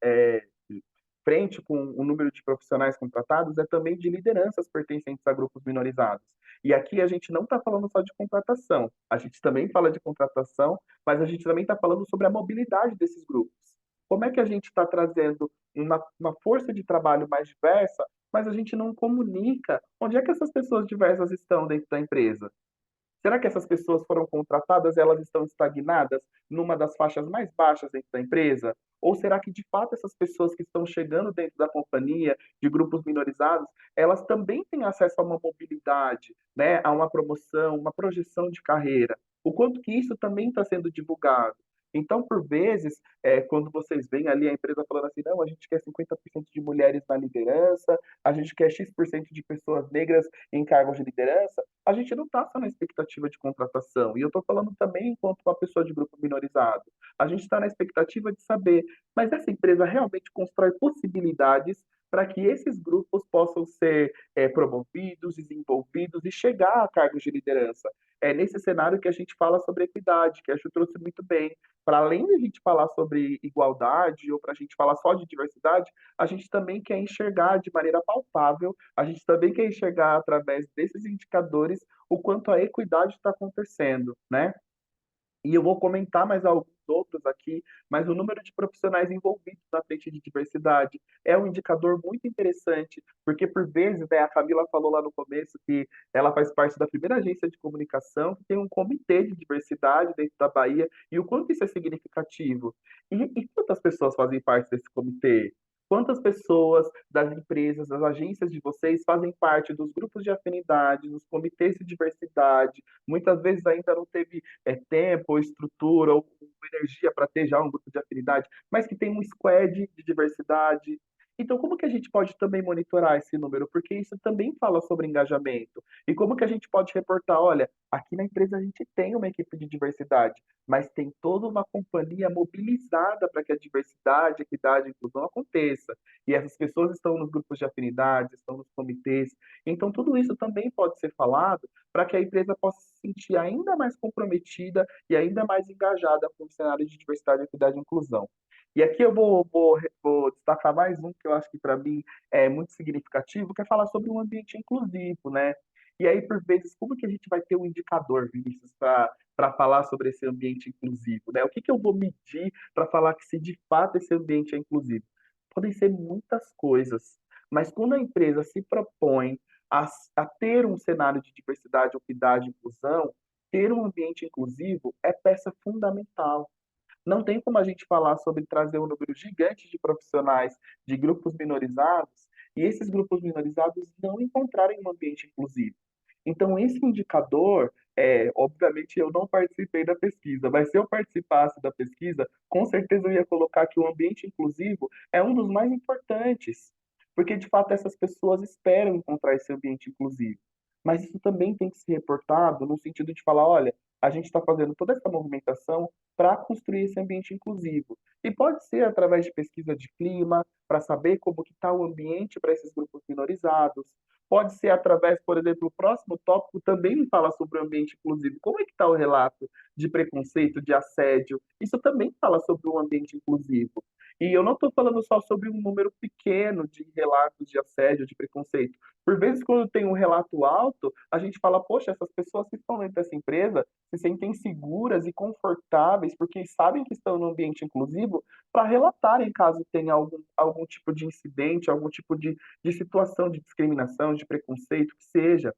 frente com o número de profissionais contratados é também de lideranças pertencentes a grupos minorizados. E aqui a gente não está falando só de contratação, a gente também fala de contratação, mas a gente também está falando sobre a mobilidade desses grupos. Como é que a gente está trazendo uma força de trabalho mais diversa, mas a gente não comunica onde é que essas pessoas diversas estão dentro da empresa? Será que essas pessoas foram contratadas, elas estão estagnadas numa das faixas mais baixas dentro da empresa? Ou será que, de fato, essas pessoas que estão chegando dentro da companhia, de grupos minorizados, elas também têm acesso a uma mobilidade, né, a uma promoção, uma projeção de carreira? O quanto que isso também está sendo divulgado? Então, por vezes, quando vocês veem ali a empresa falando assim, não, a gente quer 50% de mulheres na liderança, a gente quer X% de pessoas negras em cargos de liderança, a gente não está só na expectativa de contratação, e eu estou falando também enquanto uma pessoa de grupo minorizado. A gente está na expectativa de saber, mas essa empresa realmente constrói possibilidades para que esses grupos possam ser promovidos, desenvolvidos e chegar a cargos de liderança. É nesse cenário que a gente fala sobre equidade, que a Ju trouxe muito bem. Para além de a gente falar sobre igualdade ou para a gente falar só de diversidade, a gente também quer enxergar de maneira palpável, a gente também quer enxergar através desses indicadores o quanto a equidade está acontecendo, né? E eu vou comentar mais alguns outros aqui, mas o número de profissionais envolvidos na frente de diversidade é um indicador muito interessante, porque por vezes, né, a Camila falou lá no começo que ela faz parte da primeira agência de comunicação que tem um comitê de diversidade dentro da Bahia, e o quanto isso é significativo. E quantas pessoas fazem parte desse comitê? Quantas pessoas das empresas, das agências de vocês fazem parte dos grupos de afinidade, dos comitês de diversidade? Muitas vezes ainda não teve tempo, ou estrutura, ou energia para ter já um grupo de afinidade, mas que tem um squad de diversidade. Então, como que a gente pode também monitorar esse número? Porque isso também fala sobre engajamento. E como que a gente pode reportar, olha, aqui na empresa a gente tem uma equipe de diversidade, mas tem toda uma companhia mobilizada para que a diversidade, equidade e inclusão aconteça. E essas pessoas estão nos grupos de afinidade, estão nos comitês. Então, tudo isso também pode ser falado para que a empresa possa se sentir ainda mais comprometida e ainda mais engajada com o cenário de diversidade, equidade e inclusão. E aqui eu vou destacar mais um que eu acho que para mim é muito significativo, que é falar sobre um ambiente inclusivo, né? E aí, por vezes, como que a gente vai ter um indicador, Vinícius, para falar sobre esse ambiente inclusivo, né? O que que eu vou medir para falar que se de fato esse ambiente é inclusivo? Podem ser muitas coisas, mas quando a empresa se propõe a ter um cenário de diversidade, equidade e inclusão, ter um ambiente inclusivo é peça fundamental. Não tem como a gente falar sobre trazer um número gigante de profissionais de grupos minorizados e esses grupos minorizados não encontrarem um ambiente inclusivo. Então, esse indicador, obviamente, eu não participei da pesquisa, mas se eu participasse da pesquisa, com certeza eu ia colocar que o ambiente inclusivo é um dos mais importantes, porque de fato essas pessoas esperam encontrar esse ambiente inclusivo. Mas isso também tem que ser reportado no sentido de falar, olha, a gente está fazendo toda essa movimentação para construir esse ambiente inclusivo. E pode ser através de pesquisa de clima, para saber como que está o ambiente para esses grupos minorizados. Pode ser através, por exemplo, o próximo tópico também fala sobre o ambiente inclusivo. Como é que está o relato de preconceito, de assédio? Isso também fala sobre o ambiente inclusivo. E eu não estou falando só sobre um número pequeno de relatos de assédio, de preconceito. Por vezes, quando tem um relato alto, a gente fala, poxa, essas pessoas que estão dentro dessa empresa se sentem seguras e confortáveis porque sabem que estão no ambiente inclusivo para relatarem caso tenha algum tipo de incidente, algum tipo de situação de discriminação, de preconceito, que seja.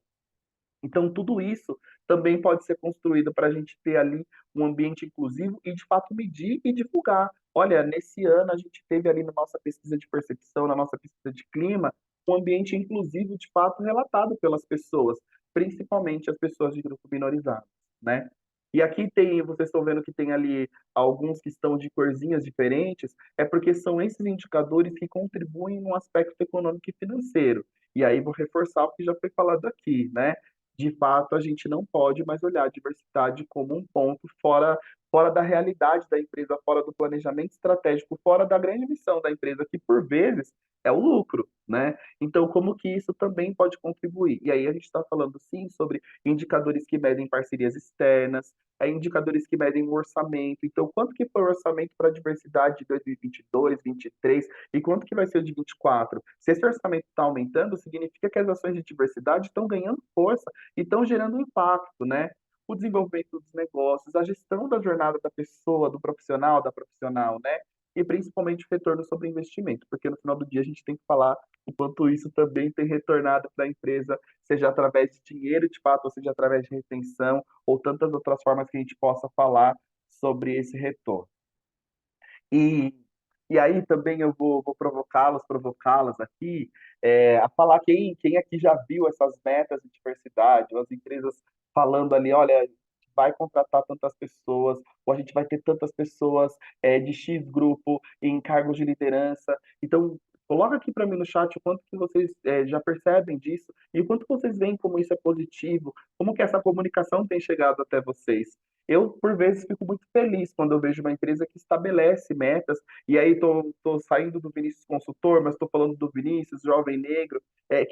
Então, tudo isso também pode ser construído para a gente ter ali um ambiente inclusivo e, de fato, medir e divulgar. Olha, nesse ano a gente teve ali na nossa pesquisa de percepção, na nossa pesquisa de clima, um ambiente inclusivo, de fato, relatado pelas pessoas, principalmente as pessoas de grupo minorizado, né? E aqui tem, vocês estão vendo que tem ali alguns que estão de corzinhas diferentes, é porque são esses indicadores que contribuem no aspecto econômico e financeiro. E aí vou reforçar o que já foi falado aqui, né? De fato, a gente não pode mais olhar a diversidade como um ponto fora da realidade da empresa, fora do planejamento estratégico, fora da grande missão da empresa, que por vezes é o lucro, né? Então, como que isso também pode contribuir? E aí a gente está falando sim sobre indicadores que medem parcerias externas, indicadores que medem o orçamento. Então, quanto que foi o orçamento para a diversidade de 2022, 2023 e quanto que vai ser o de 24? Se esse orçamento está aumentando, significa que as ações de diversidade estão ganhando força e estão gerando impacto, né? O desenvolvimento dos negócios, a gestão da jornada da pessoa, do profissional, da profissional, né? E principalmente o retorno sobre investimento, porque no final do dia a gente tem que falar o quanto isso também tem retornado para a empresa, seja através de dinheiro de fato, ou seja através de retenção, ou tantas outras formas que a gente possa falar sobre esse retorno. E, e aí também eu vou provocá-las aqui, a falar quem aqui já viu essas metas de diversidade, ou as empresas falando ali, olha, a gente vai contratar tantas pessoas, ou a gente vai ter tantas pessoas de X grupo em cargos de liderança. Então, coloca aqui para mim no chat o quanto que vocês já percebem disso e o quanto vocês veem como isso é positivo, como que essa comunicação tem chegado até vocês. Eu, por vezes, fico muito feliz quando eu vejo uma empresa que estabelece metas, e aí tô saindo do Vinícius consultor, mas estou falando do Vinícius, jovem negro,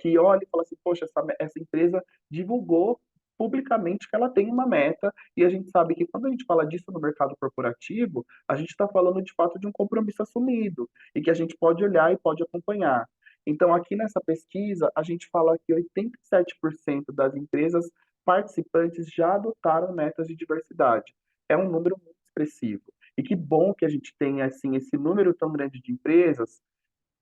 que olha e fala assim, poxa, essa empresa divulgou publicamente que ela tem uma meta, e a gente sabe que quando a gente fala disso no mercado corporativo, a gente está falando de fato de um compromisso assumido, e que a gente pode olhar e pode acompanhar. Então, aqui nessa pesquisa, a gente fala que 87% das empresas participantes já adotaram metas de diversidade. É um número muito expressivo. E que bom que a gente tenha assim esse número tão grande de empresas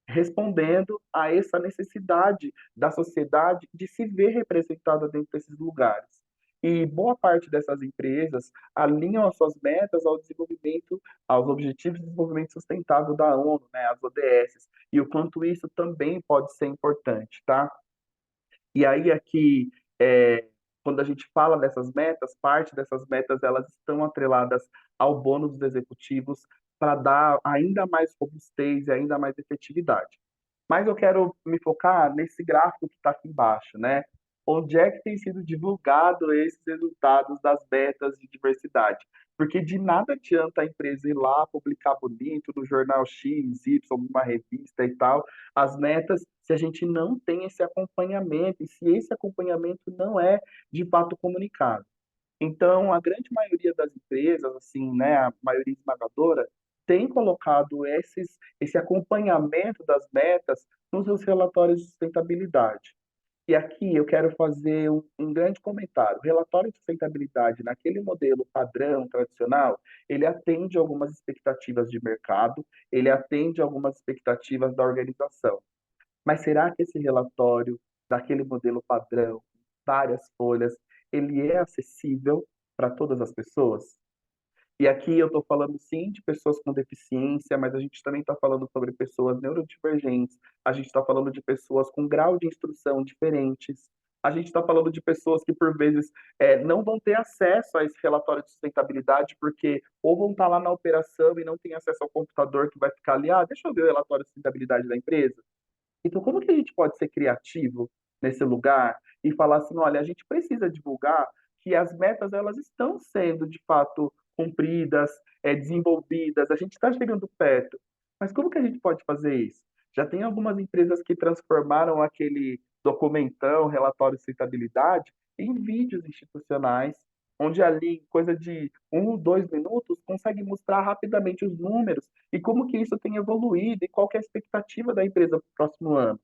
respondendo a essa necessidade da sociedade de se ver representada dentro desses lugares. E boa parte dessas empresas alinham as suas metas ao desenvolvimento, aos Objetivos de Desenvolvimento Sustentável da ONU, né, as ODS, e o quanto isso também pode ser importante, tá? E aí aqui, quando a gente fala dessas metas, parte dessas metas elas estão atreladas ao bônus dos executivos para dar ainda mais robustez e ainda mais efetividade. Mas eu quero me focar nesse gráfico que está aqui embaixo, né? Onde é que tem sido divulgado esses resultados das metas de diversidade? Porque de nada adianta a empresa ir lá publicar bonito no jornal X, Y, numa revista e tal, as metas, se a gente não tem esse acompanhamento, e se esse acompanhamento não é de fato comunicado. Então, a grande maioria das empresas, assim, né, a maioria esmagadora, tem colocado esse acompanhamento das metas nos seus relatórios de sustentabilidade. E aqui eu quero fazer um grande comentário. O relatório de sustentabilidade, naquele modelo padrão, tradicional, ele atende algumas expectativas de mercado, ele atende algumas expectativas da organização. Mas será que esse relatório, daquele modelo padrão, várias folhas, ele é acessível para todas as pessoas? E aqui eu estou falando sim de pessoas com deficiência, mas a gente também está falando sobre pessoas neurodivergentes, a gente está falando de pessoas com grau de instrução diferentes, a gente está falando de pessoas que, por vezes, não vão ter acesso a esse relatório de sustentabilidade, porque ou vão estar lá na operação e não tem acesso ao computador que vai ficar ali, deixa eu ver o relatório de sustentabilidade da empresa. Então, como que a gente pode ser criativo nesse lugar e falar assim, olha, a gente precisa divulgar que as metas elas estão sendo de fato cumpridas, desenvolvidas, a gente está chegando perto. Mas como que a gente pode fazer isso? Já tem algumas empresas que transformaram aquele documentão, relatório de sustentabilidade, em vídeos institucionais, onde ali, em coisa de 1, 2 minutos, consegue mostrar rapidamente os números e como que isso tem evoluído e qual que é a expectativa da empresa para o próximo ano.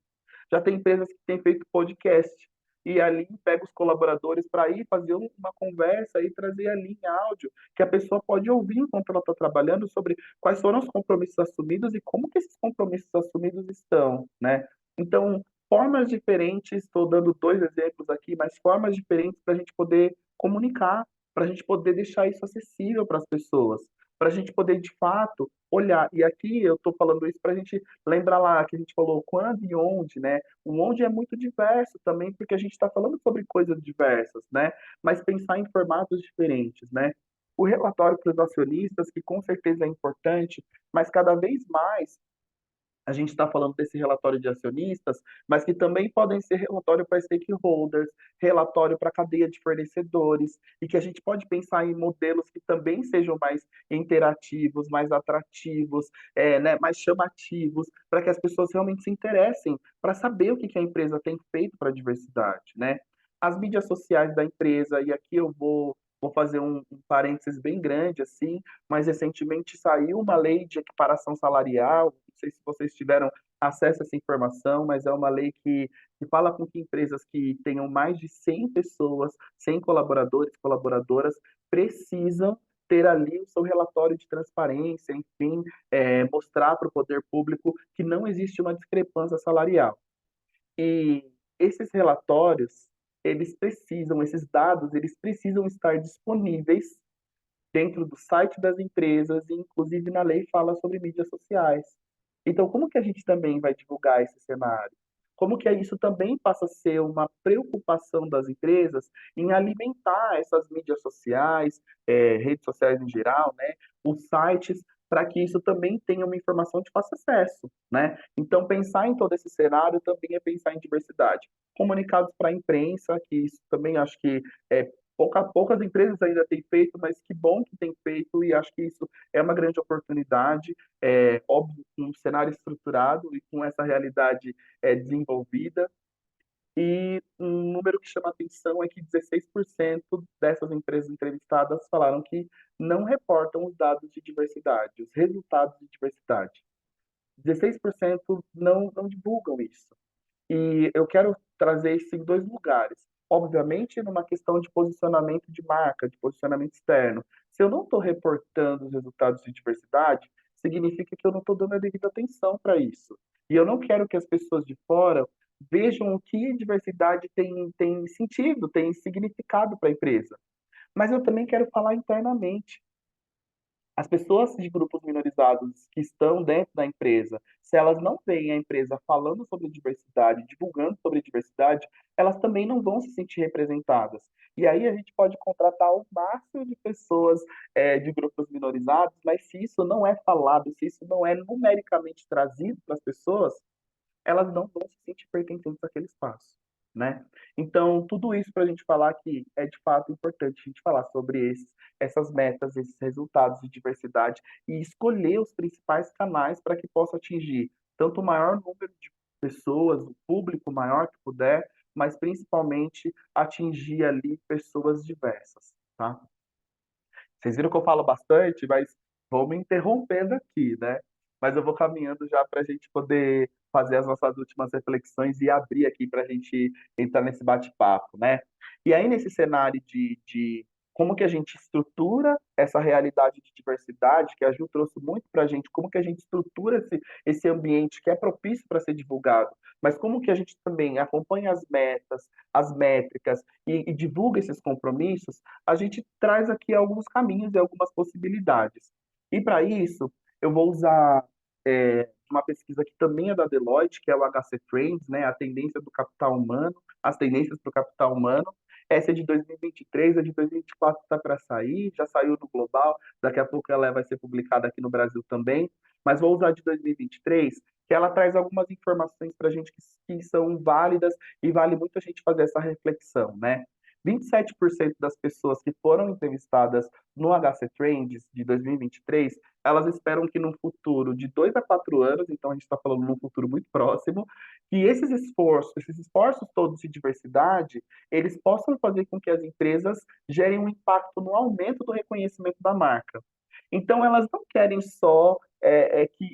Já tem empresas que têm feito podcast e ali pega os colaboradores para ir fazer uma conversa e trazer ali em áudio que a pessoa pode ouvir enquanto ela está trabalhando sobre quais foram os compromissos assumidos e como que esses compromissos assumidos estão, né? Então, formas diferentes, estou dando 2 exemplos aqui, mas formas diferentes para a gente poder comunicar, para a gente poder deixar isso acessível para as pessoas, para a gente poder de fato olhar. E aqui eu estou falando isso para a gente lembrar lá que a gente falou quando e onde, né? O onde é muito diverso também, porque a gente está falando sobre coisas diversas, né? Mas pensar em formatos diferentes, né? O relatório para os acionistas, que com certeza é importante, mas cada vez mais a gente está falando desse relatório de acionistas, mas que também podem ser relatório para stakeholders, relatório para cadeia de fornecedores, e que a gente pode pensar em modelos que também sejam mais interativos, mais atrativos, né, mais chamativos, para que as pessoas realmente se interessem para saber o que que a empresa tem feito para a diversidade, né? As mídias sociais da empresa, e aqui eu vou fazer um parênteses bem grande, assim, mas recentemente saiu uma lei de equiparação salarial, não sei se vocês tiveram acesso a essa informação, mas é uma lei que fala com que empresas que tenham mais de 100 pessoas, 100 colaboradores, colaboradoras, precisam ter ali o seu relatório de transparência, enfim, mostrar para o poder público que não existe uma discrepância salarial. E esses relatórios, esses dados, eles precisam estar disponíveis dentro do site das empresas e inclusive na lei fala sobre mídias sociais. Então, como que a gente também vai divulgar esse cenário? Como que isso também passa a ser uma preocupação das empresas em alimentar essas mídias sociais, redes sociais em geral, né, os sites, para que isso também tenha uma informação de fácil acesso, né? Então, pensar em todo esse cenário também é pensar em diversidade. Comunicados para a imprensa, que isso também acho que é, poucas empresas ainda têm feito, mas que bom que tem feito, e acho que isso é uma grande oportunidade, óbvio, com um cenário estruturado e com essa realidade desenvolvida. E um número que chama atenção é que 16% dessas empresas entrevistadas falaram que não reportam os dados de diversidade, os resultados de diversidade. 16% não divulgam isso. E eu quero trazer isso em dois lugares. Obviamente, numa questão de posicionamento de marca, de posicionamento externo. Se eu não estou reportando os resultados de diversidade, significa que eu não estou dando a devida atenção para isso. E eu não quero que as pessoas de fora vejam o que diversidade tem sentido, tem significado para a empresa. Mas eu também quero falar internamente. As pessoas de grupos minorizados que estão dentro da empresa, se elas não veem a empresa falando sobre diversidade, divulgando sobre diversidade, elas também não vão se sentir representadas. E aí a gente pode contratar o máximo de pessoas de grupos minorizados, mas se isso não é falado, se isso não é numericamente trazido para as pessoas, elas não vão se sentir pertencentes àquele espaço, né? Então, tudo isso para a gente falar que é de fato importante a gente falar sobre essas metas, esses resultados de diversidade e escolher os principais canais para que possa atingir tanto o maior número de pessoas, o público maior que puder, mas principalmente atingir ali pessoas diversas, tá? Vocês viram que eu falo bastante, mas vou me interrompendo aqui, né? Mas eu vou caminhando já para a gente poder fazer as nossas últimas reflexões e abrir aqui para a gente entrar nesse bate-papo, né? E aí, nesse cenário de como que a gente estrutura essa realidade de diversidade, que a Ju trouxe muito para a gente, como que a gente estrutura esse ambiente que é propício para ser divulgado, mas como que a gente também acompanha as metas, as métricas e divulga esses compromissos, a gente traz aqui alguns caminhos e algumas possibilidades. E para isso, eu vou usar uma pesquisa que também é da Deloitte, que é o HC Trends, né, a tendência do capital humano, as tendências para o capital humano. Essa é de 2023, a de 2024 está para sair, já saiu no global, daqui a pouco ela vai ser publicada aqui no Brasil também, mas vou usar a de 2023, que ela traz algumas informações para a gente que são válidas e vale muito a gente fazer essa reflexão, né? 27% das pessoas que foram entrevistadas no HC Trends de 2023, elas esperam que no futuro de 2 a 4 anos, então a gente está falando num futuro muito próximo, que esses esforços todos de diversidade, eles possam fazer com que as empresas gerem um impacto no aumento do reconhecimento da marca. Então, elas não querem só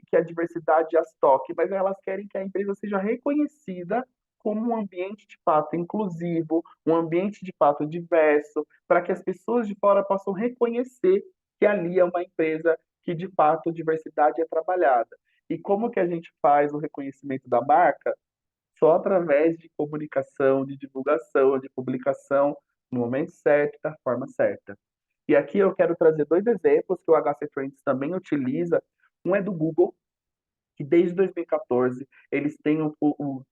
que a diversidade as toque, mas elas querem que a empresa seja reconhecida como um ambiente de fato inclusivo, um ambiente de fato diverso, para que as pessoas de fora possam reconhecer que ali é uma empresa que de fato diversidade é trabalhada. E como que a gente faz o reconhecimento da marca? Só através de comunicação, de divulgação, de publicação no momento certo, da forma certa. E aqui eu quero trazer dois exemplos que o HC Trends também utiliza. Um é do Google, que desde 2014 eles têm o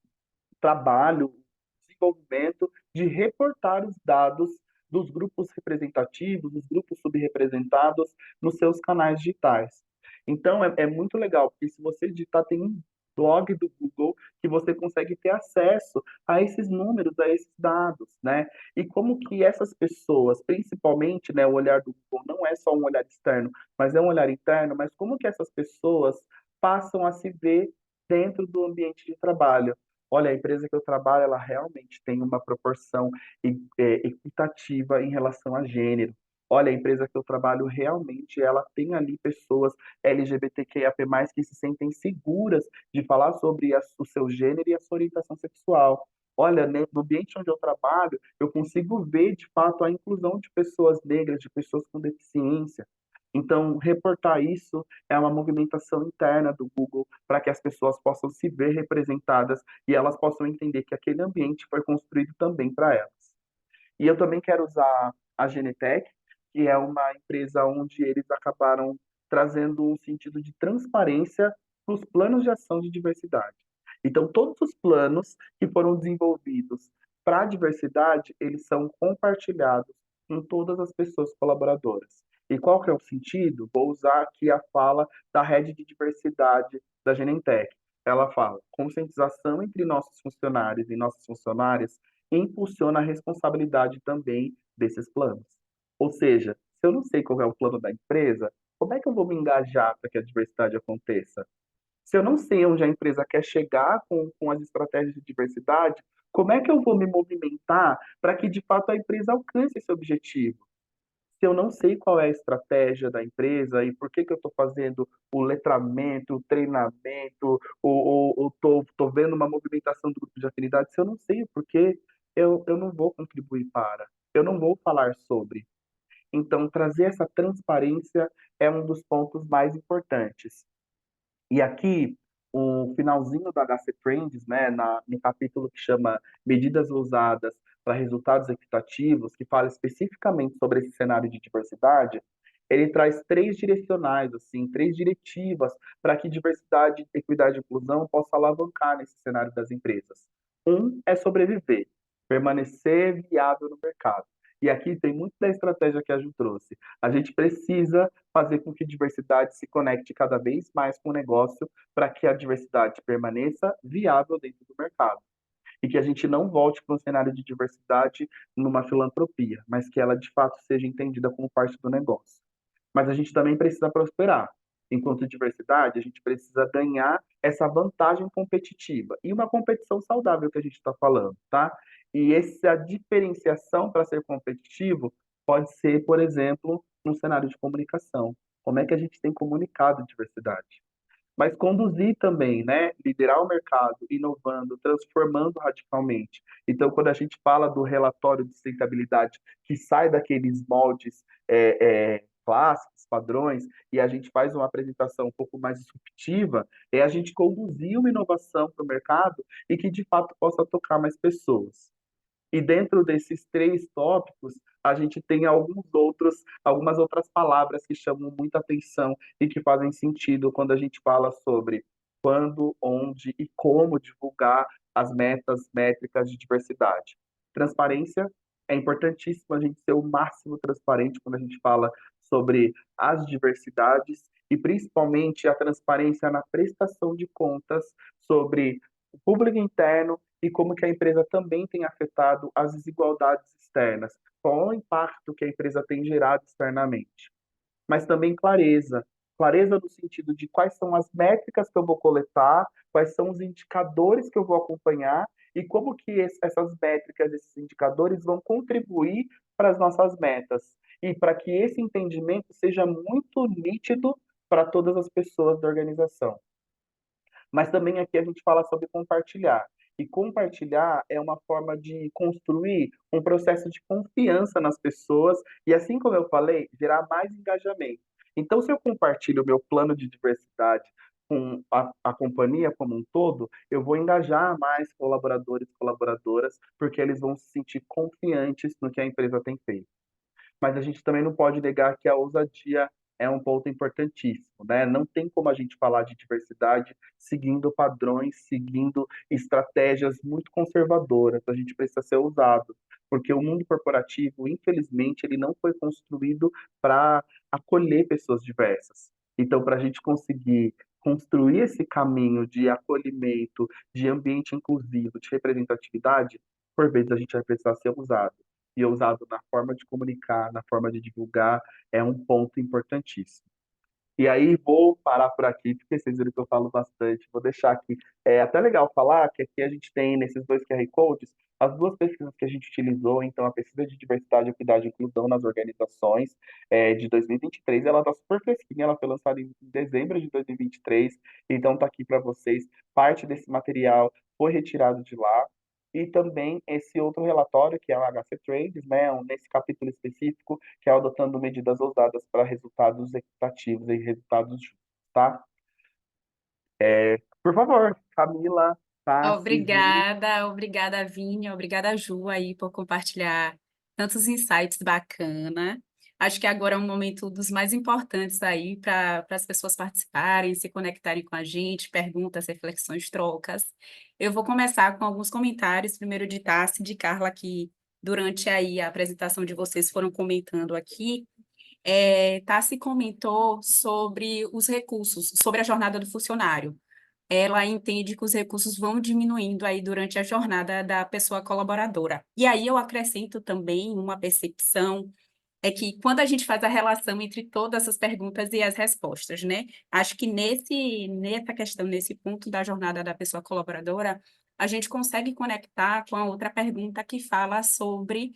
trabalho, o desenvolvimento de reportar os dados dos grupos representativos, dos grupos subrepresentados nos seus canais digitais. Então, é muito legal, porque se você digitar, tem blog do Google que você consegue ter acesso a esses números, a esses dados, né? E como que essas pessoas, principalmente, né, o olhar do Google não é só um olhar externo, mas é um olhar interno, mas como que essas pessoas passam a se ver dentro do ambiente de trabalho? Olha, a empresa que eu trabalho, ela realmente tem uma proporção equitativa em relação a gênero. Olha, a empresa que eu trabalho realmente, ela tem ali pessoas LGBTQIAP+, que se sentem seguras de falar sobre o seu gênero e a sua orientação sexual. Olha, né, no ambiente onde eu trabalho, eu consigo ver, de fato, a inclusão de pessoas negras, de pessoas com deficiência. Então, reportar isso é uma movimentação interna do Google para que as pessoas possam se ver representadas e elas possam entender que aquele ambiente foi construído também para elas. E eu também quero usar a Genetec, que é uma empresa onde eles acabaram trazendo um sentido de transparência para os planos de ação de diversidade. Então, todos os planos que foram desenvolvidos para a diversidade, eles são compartilhados com todas as pessoas colaboradoras. E qual que é o sentido? Vou usar aqui a fala da rede de diversidade da Genentech. Ela fala: conscientização entre nossos funcionários e nossas funcionárias impulsiona a responsabilidade também desses planos. Ou seja, se eu não sei qual é o plano da empresa, como é que eu vou me engajar para que a diversidade aconteça? Se eu não sei onde a empresa quer chegar com as estratégias de diversidade, como é que eu vou me movimentar para que de fato a empresa alcance esse objetivo? Se eu não sei qual é a estratégia da empresa e por que que eu estou fazendo o letramento, o treinamento, ou tô vendo uma movimentação do grupo de afinidade, se eu não sei o porquê, eu não vou contribuir para, eu não vou falar sobre. Então, trazer essa transparência é um dos pontos mais importantes. E aqui, o finalzinho do HC Trends, né, no capítulo que chama Medidas Usadas para Resultados Equitativos, que fala especificamente sobre esse cenário de diversidade, ele traz três direcionais, assim, três diretivas para que diversidade, equidade e inclusão possa alavancar nesse cenário das empresas. Um é sobreviver, permanecer viável no mercado. E aqui tem muito da estratégia que a Ju trouxe. A gente precisa fazer com que a diversidade se conecte cada vez mais com o negócio para que a diversidade permaneça viável dentro do mercado. E que a gente não volte para um cenário de diversidade numa filantropia, mas que ela de fato seja entendida como parte do negócio. Mas a gente também precisa prosperar. Enquanto diversidade, a gente precisa ganhar essa vantagem competitiva e uma competição saudável que a gente está falando, tá? E essa diferenciação para ser competitivo pode ser, por exemplo, num cenário de comunicação. Como é que a gente tem comunicado diversidade? Mas conduzir também, né? Liderar o mercado, inovando, transformando radicalmente. Então, quando a gente fala do relatório de sustentabilidade que sai daqueles moldes clássicos, padrões, e a gente faz uma apresentação um pouco mais disruptiva, é a gente conduzir uma inovação para o mercado e que de fato possa tocar mais pessoas. E dentro desses três tópicos, a gente tem algumas outras palavras que chamam muita atenção e que fazem sentido quando a gente fala sobre quando, onde e como divulgar as metas, métricas de diversidade. Transparência, é importantíssimo a gente ser o máximo transparente quando a gente fala sobre as diversidades e principalmente a transparência na prestação de contas sobre o público interno e como que a empresa também tem afetado as desigualdades externas, qual é o impacto que a empresa tem gerado externamente. Mas também clareza, clareza no sentido de quais são as métricas que eu vou coletar, quais são os indicadores que eu vou acompanhar e como que essas métricas, esses indicadores vão contribuir para as nossas metas e para que esse entendimento seja muito nítido para todas as pessoas da organização. Mas também aqui a gente fala sobre compartilhar. E compartilhar é uma forma de construir um processo de confiança nas pessoas e, assim como eu falei, gerar mais engajamento. Então, se eu compartilho o meu plano de diversidade com a companhia como um todo, eu vou engajar mais colaboradores e colaboradoras, porque eles vão se sentir confiantes no que a empresa tem feito. Mas a gente também não pode negar que a ousadia é um ponto importantíssimo, né? Não tem como a gente falar de diversidade seguindo padrões, seguindo estratégias muito conservadoras. A gente precisa ser ousado, porque o mundo corporativo, infelizmente, ele não foi construído para acolher pessoas diversas. Então, para a gente conseguir construir esse caminho de acolhimento, de ambiente inclusivo, de representatividade, por vezes a gente vai precisar ser ousado. E ousado na forma de comunicar, na forma de divulgar, é um ponto importantíssimo. E aí vou parar por aqui, porque vocês viram que eu falo bastante. Vou deixar aqui. É até legal falar que aqui a gente tem, nesses dois QR Codes, as duas pesquisas que a gente utilizou. Então, a pesquisa de diversidade, equidade e inclusão nas organizações de 2023, ela está super fresquinha, ela foi lançada em dezembro de 2023. Então, está aqui para vocês. Parte desse material foi retirado de lá. E também esse outro relatório, que é o HC Trends, né, nesse capítulo específico, que é adotando medidas ousadas para resultados equitativos e resultados justos, tá? Por favor, Camila, Tassi, Vini. Obrigada, Vini, obrigada, Ju, aí, por compartilhar tantos insights bacana. Acho que agora é um momento dos mais importantes aí para as pessoas participarem, se conectarem com a gente, perguntas, reflexões, trocas. Eu vou começar com alguns comentários, primeiro de Tassi e de Carla, que durante aí a apresentação de vocês foram comentando aqui. Tassi comentou sobre os recursos, sobre a jornada do funcionário. Ela entende que os recursos vão diminuindo aí durante a jornada da pessoa colaboradora. E aí eu acrescento também uma percepção, é que quando a gente faz a relação entre todas essas perguntas e as respostas, né? Acho que nessa questão, nesse ponto da jornada da pessoa colaboradora, a gente consegue conectar com a outra pergunta que fala sobre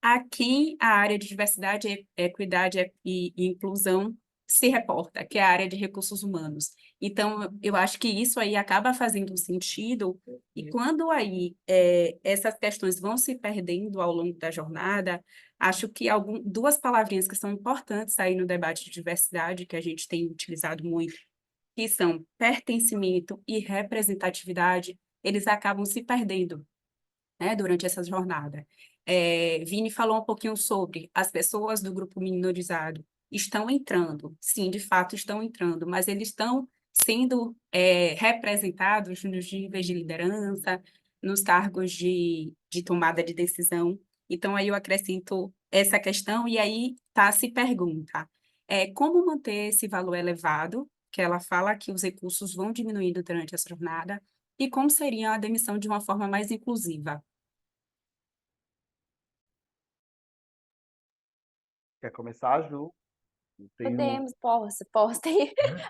a quem a área de diversidade, equidade e inclusão se reporta, que é a área de recursos humanos. Então, eu acho que isso aí acaba fazendo sentido, e quando aí essas questões vão se perdendo ao longo da jornada, acho que duas palavrinhas que são importantes aí no debate de diversidade, que a gente tem utilizado muito, que são pertencimento e representatividade, eles acabam se perdendo, né, durante essa jornada. Vini falou um pouquinho sobre as pessoas do grupo minorizado estão entrando, sim, de fato estão entrando, mas eles estão sendo representados nos níveis de liderança, nos cargos de tomada de decisão. Então, aí eu acrescento essa questão, e aí tá, se pergunta, como manter esse valor elevado, que ela fala que os recursos vão diminuindo durante essa jornada, e como seria a demissão de uma forma mais inclusiva? Quer começar, Ju? Eu tenho. Podemos, posso.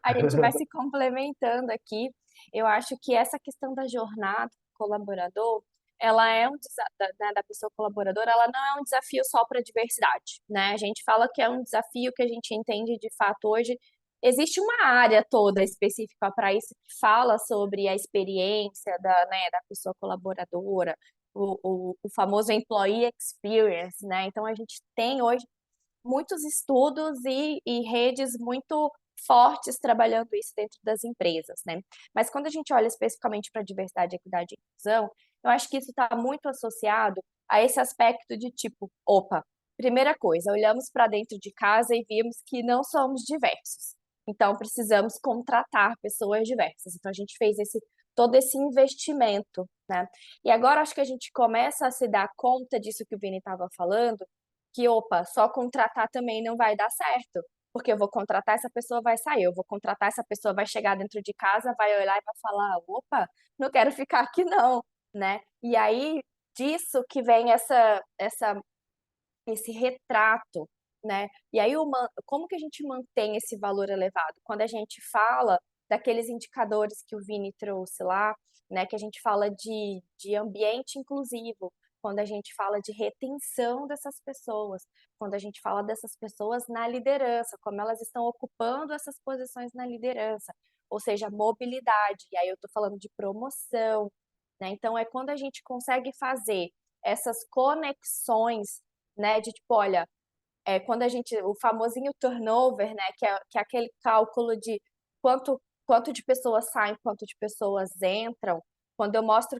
A gente vai se complementando aqui. Eu acho que essa questão da jornada do colaborador, ela é da pessoa colaboradora, ela não é um desafio só para a diversidade, né? A gente fala que é um desafio que a gente entende de fato hoje. Existe uma área toda específica para isso que fala sobre a experiência da pessoa colaboradora, o famoso employee experience, né? Então a gente tem hoje muitos estudos e redes muito fortes trabalhando isso dentro das empresas, né? Mas quando a gente olha especificamente para diversidade, equidade e inclusão, eu acho que isso está muito associado a esse aspecto de tipo, opa, primeira coisa, olhamos para dentro de casa e vimos que não somos diversos. Então precisamos contratar pessoas diversas. Então a gente fez todo esse investimento, né? E agora acho que a gente começa a se dar conta disso que o Vini estava falando, que, opa, só contratar também não vai dar certo, porque eu vou contratar, essa pessoa vai sair, eu vou contratar, essa pessoa vai chegar dentro de casa, vai olhar e vai falar, opa, não quero ficar aqui não, né? E aí, disso que vem esse retrato, né? E aí, como que a gente mantém esse valor elevado? Quando a gente fala daqueles indicadores que o Vini trouxe lá, né? Que a gente fala de ambiente inclusivo, quando a gente fala de retenção dessas pessoas, quando a gente fala dessas pessoas na liderança, como elas estão ocupando essas posições na liderança, ou seja, mobilidade. E aí eu estou falando de promoção, né? Então é quando a gente consegue fazer essas conexões, né? De tipo, olha, quando o famosinho turnover, né? Que é aquele cálculo de quanto de pessoas saem, quanto de pessoas entram. Quando eu mostro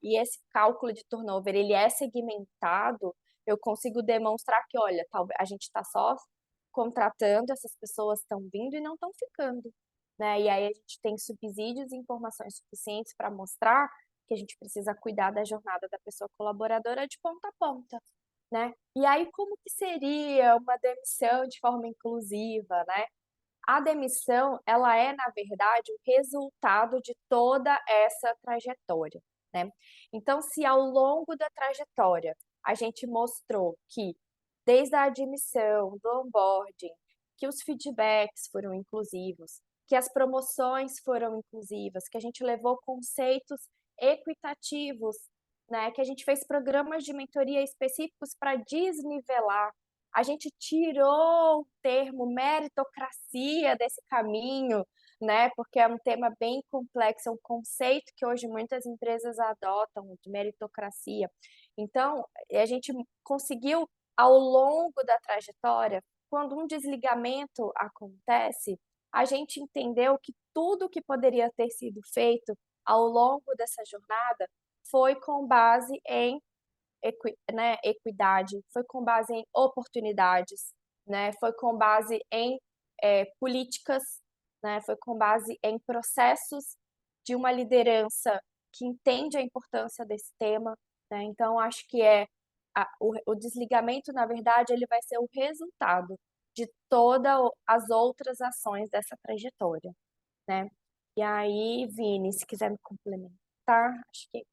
e esse cálculo de turnover ele é segmentado, eu consigo demonstrar que, olha, a gente está só contratando, essas pessoas estão vindo e não estão ficando, né? E aí a gente tem subsídios e informações suficientes para mostrar que a gente precisa cuidar da jornada da pessoa colaboradora de ponta a ponta, né? E aí como que seria uma demissão de forma inclusiva, né? A demissão, ela é, na verdade, o resultado de toda essa trajetória, né? Então, se ao longo da trajetória a gente mostrou que, desde a admissão, do onboarding, que os feedbacks foram inclusivos, que as promoções foram inclusivas, que a gente levou conceitos equitativos, né? Que a gente fez programas de mentoria específicos para desnivelar. A gente tirou o termo meritocracia desse caminho, né? Porque é um tema bem complexo, é um conceito que hoje muitas empresas adotam de meritocracia. Então, a gente conseguiu, ao longo da trajetória, quando um desligamento acontece, a gente entendeu que tudo que poderia ter sido feito ao longo dessa jornada foi com base em equidade, foi com base em oportunidades, né? Foi com base em políticas, né? Foi com base em processos de uma liderança que entende a importância desse tema, né? Então, acho que o desligamento, na verdade, ele vai ser o resultado de todas as outras ações dessa trajetória, né? E aí, Vini, se quiser me complementar, acho que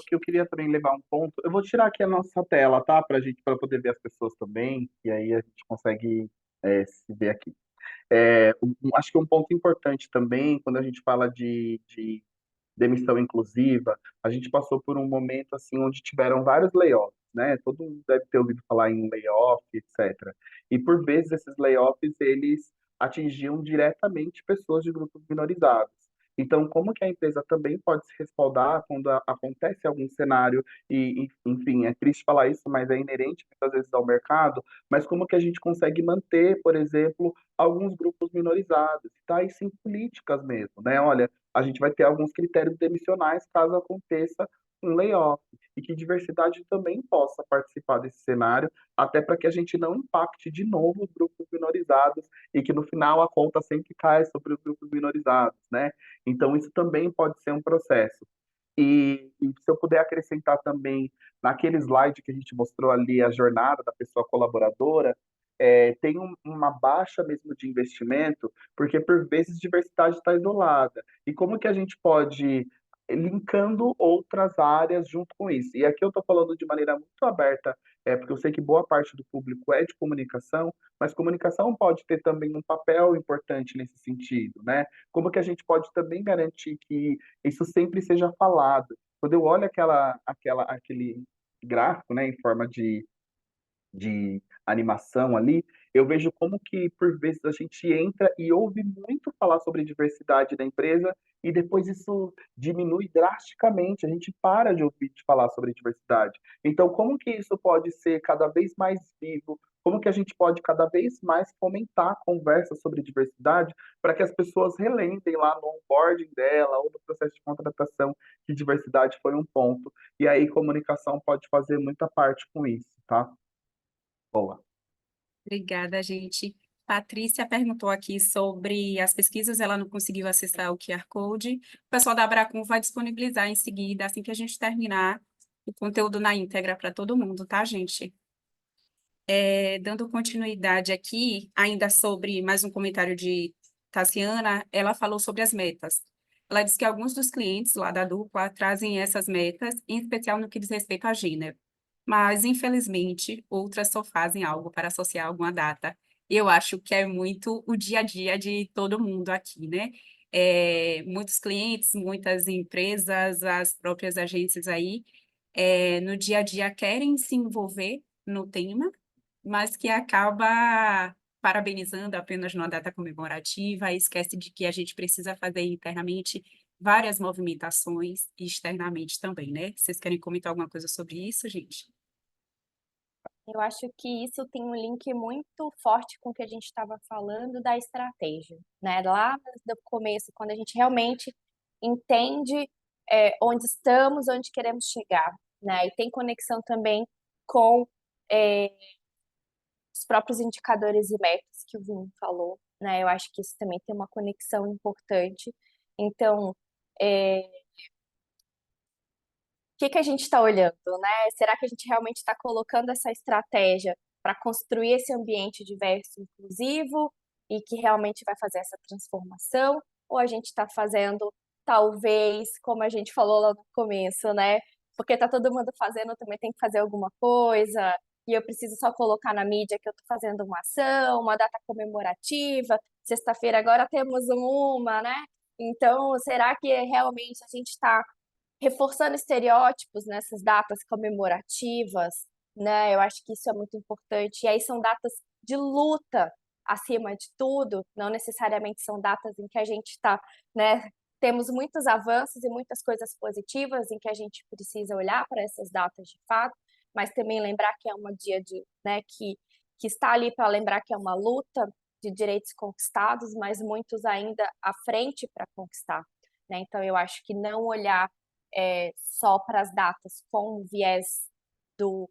Que eu queria também levar um ponto. Eu vou tirar aqui a nossa tela, tá? Para poder ver as pessoas também, e aí a gente consegue se ver aqui. Acho que um ponto importante também, quando a gente fala de demissão inclusiva, a gente passou por um momento assim onde tiveram vários layoffs, né? Todo mundo deve ter ouvido falar em layoff, etc. E por vezes esses layoffs eles atingiam diretamente pessoas de grupos minorizados. Então, como que a empresa também pode se respaldar quando acontece algum cenário enfim, é triste falar isso, mas é inerente muitas vezes ao mercado, mas como que a gente consegue manter, por exemplo, alguns grupos minorizados? Tá? Isso em políticas mesmo, né? Olha, a gente vai ter alguns critérios demissionais caso aconteça um layoff e que diversidade também possa participar desse cenário, até para que a gente não impacte de novo os grupos minorizados e que no final a conta sempre cai sobre os grupos minorizados, né? Então isso também pode ser um processo. E se eu puder acrescentar também, naquele slide que a gente mostrou ali, a jornada da pessoa colaboradora, tem uma baixa mesmo de investimento, porque por vezes diversidade está isolada. E como que a gente pode ir linkando outras áreas junto com isso? E aqui eu estou falando de maneira muito aberta, porque eu sei que boa parte do público é de comunicação, mas comunicação pode ter também um papel importante nesse sentido, né? Como que a gente pode também garantir que isso sempre seja falado? Quando eu olho aquele gráfico, né, em forma de animação ali, eu vejo como que, por vezes, a gente entra e ouve muito falar sobre diversidade da empresa e depois isso diminui drasticamente, a gente para de ouvir de falar sobre diversidade. Então, como que isso pode ser cada vez mais vivo? Como que a gente pode cada vez mais fomentar a conversa sobre diversidade para que as pessoas relembrem lá no onboarding dela ou no processo de contratação que diversidade foi um ponto. E aí, comunicação pode fazer muita parte com isso, tá? Boa. Obrigada, gente. Patrícia perguntou aqui sobre as pesquisas, ela não conseguiu acessar o QR Code. O pessoal da Abracom vai disponibilizar em seguida, assim que a gente terminar o conteúdo na íntegra para todo mundo, tá, gente? Dando continuidade aqui, ainda sobre mais um comentário de Tassiana, ela falou sobre as metas. Ela disse que alguns dos clientes lá da dupla trazem essas metas, em especial no que diz respeito a gênero. Mas, infelizmente, outras só fazem algo para associar alguma data. Eu acho que é muito o dia a dia de todo mundo aqui, né? Muitos clientes, muitas empresas, as próprias agências aí, no dia a dia querem se envolver no tema, mas que acaba parabenizando apenas numa data comemorativa e esquece de que a gente precisa fazer internamente várias movimentações e externamente também, né? Vocês querem comentar alguma coisa sobre isso, gente? eu acho que isso tem um link muito forte com o que a gente estava falando da estratégia, né? Lá no começo, quando a gente realmente entende onde estamos, onde queremos chegar, né? E tem conexão também com é, os próprios indicadores e metas que o Vini falou, né? Eu acho que isso também tem uma conexão importante. Então, o que a gente está olhando, né? Será que a gente realmente está colocando essa estratégia para construir esse ambiente diverso e inclusivo? e que realmente vai fazer essa transformação, ou a gente está fazendo, talvez, como a gente falou lá no começo, né? Porque está todo mundo fazendo, eu também tenho que fazer alguma coisa, e eu preciso só colocar na mídia que eu estou fazendo uma ação, uma data comemorativa. Sexta-feira agora temos uma, né? Então, será que realmente a gente está reforçando estereótipos nessas datas comemorativas, né? Eu acho que isso é muito importante. E aí são datas de luta, acima de tudo, não necessariamente são datas em que a gente está, né? Temos muitos avanços e muitas coisas positivas em que a gente precisa olhar para essas datas de fato, mas também lembrar que é um dia né, que está ali para lembrar que é uma luta de direitos conquistados, mas muitos ainda à frente para conquistar, né? Então eu acho que não olhar só para as datas com o viés do,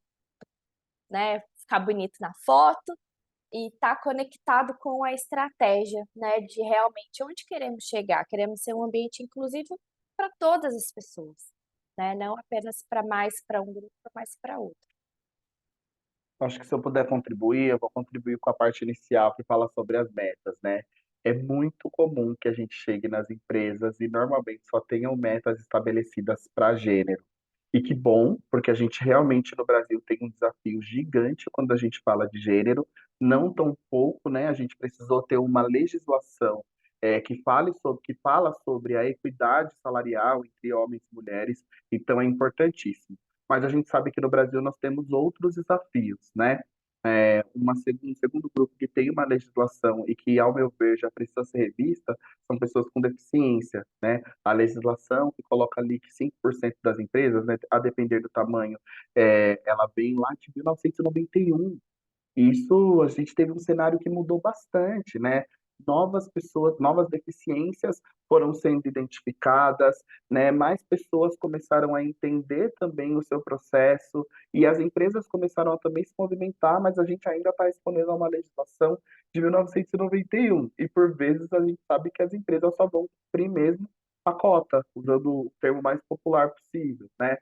né, ficar bonito na foto e estar conectado com a estratégia, né, de realmente onde queremos chegar. Queremos ser um ambiente inclusivo para todas as pessoas, né, não apenas para um grupo, mas para outro. Acho que se eu puder contribuir, eu vou contribuir com a parte inicial que fala sobre as metas, né? É muito comum que a gente chegue nas empresas e normalmente só tenham metas estabelecidas para gênero. E que bom, porque a gente realmente no Brasil tem um desafio gigante quando a gente fala de gênero, não tão pouco, né? A gente precisou ter uma legislação que fala sobre a equidade salarial entre homens e mulheres, então é importantíssimo. Mas a gente sabe que no Brasil nós temos outros desafios, né? Um segundo grupo que tem uma legislação e que, ao meu ver, já precisa ser revista são pessoas com deficiência, né? A legislação que coloca ali que 5% das empresas, né, a depender do tamanho, ela vem lá de 1991. Isso, a gente teve um cenário que mudou bastante, né? Novas pessoas, novas deficiências foram sendo identificadas, né? Mais pessoas começaram a entender também o seu processo e as empresas começaram a também se movimentar, mas a gente ainda está respondendo a uma legislação de 1991 e por vezes a gente sabe que as empresas só vão cumprir mesmo a cota, usando o termo mais popular possível, né?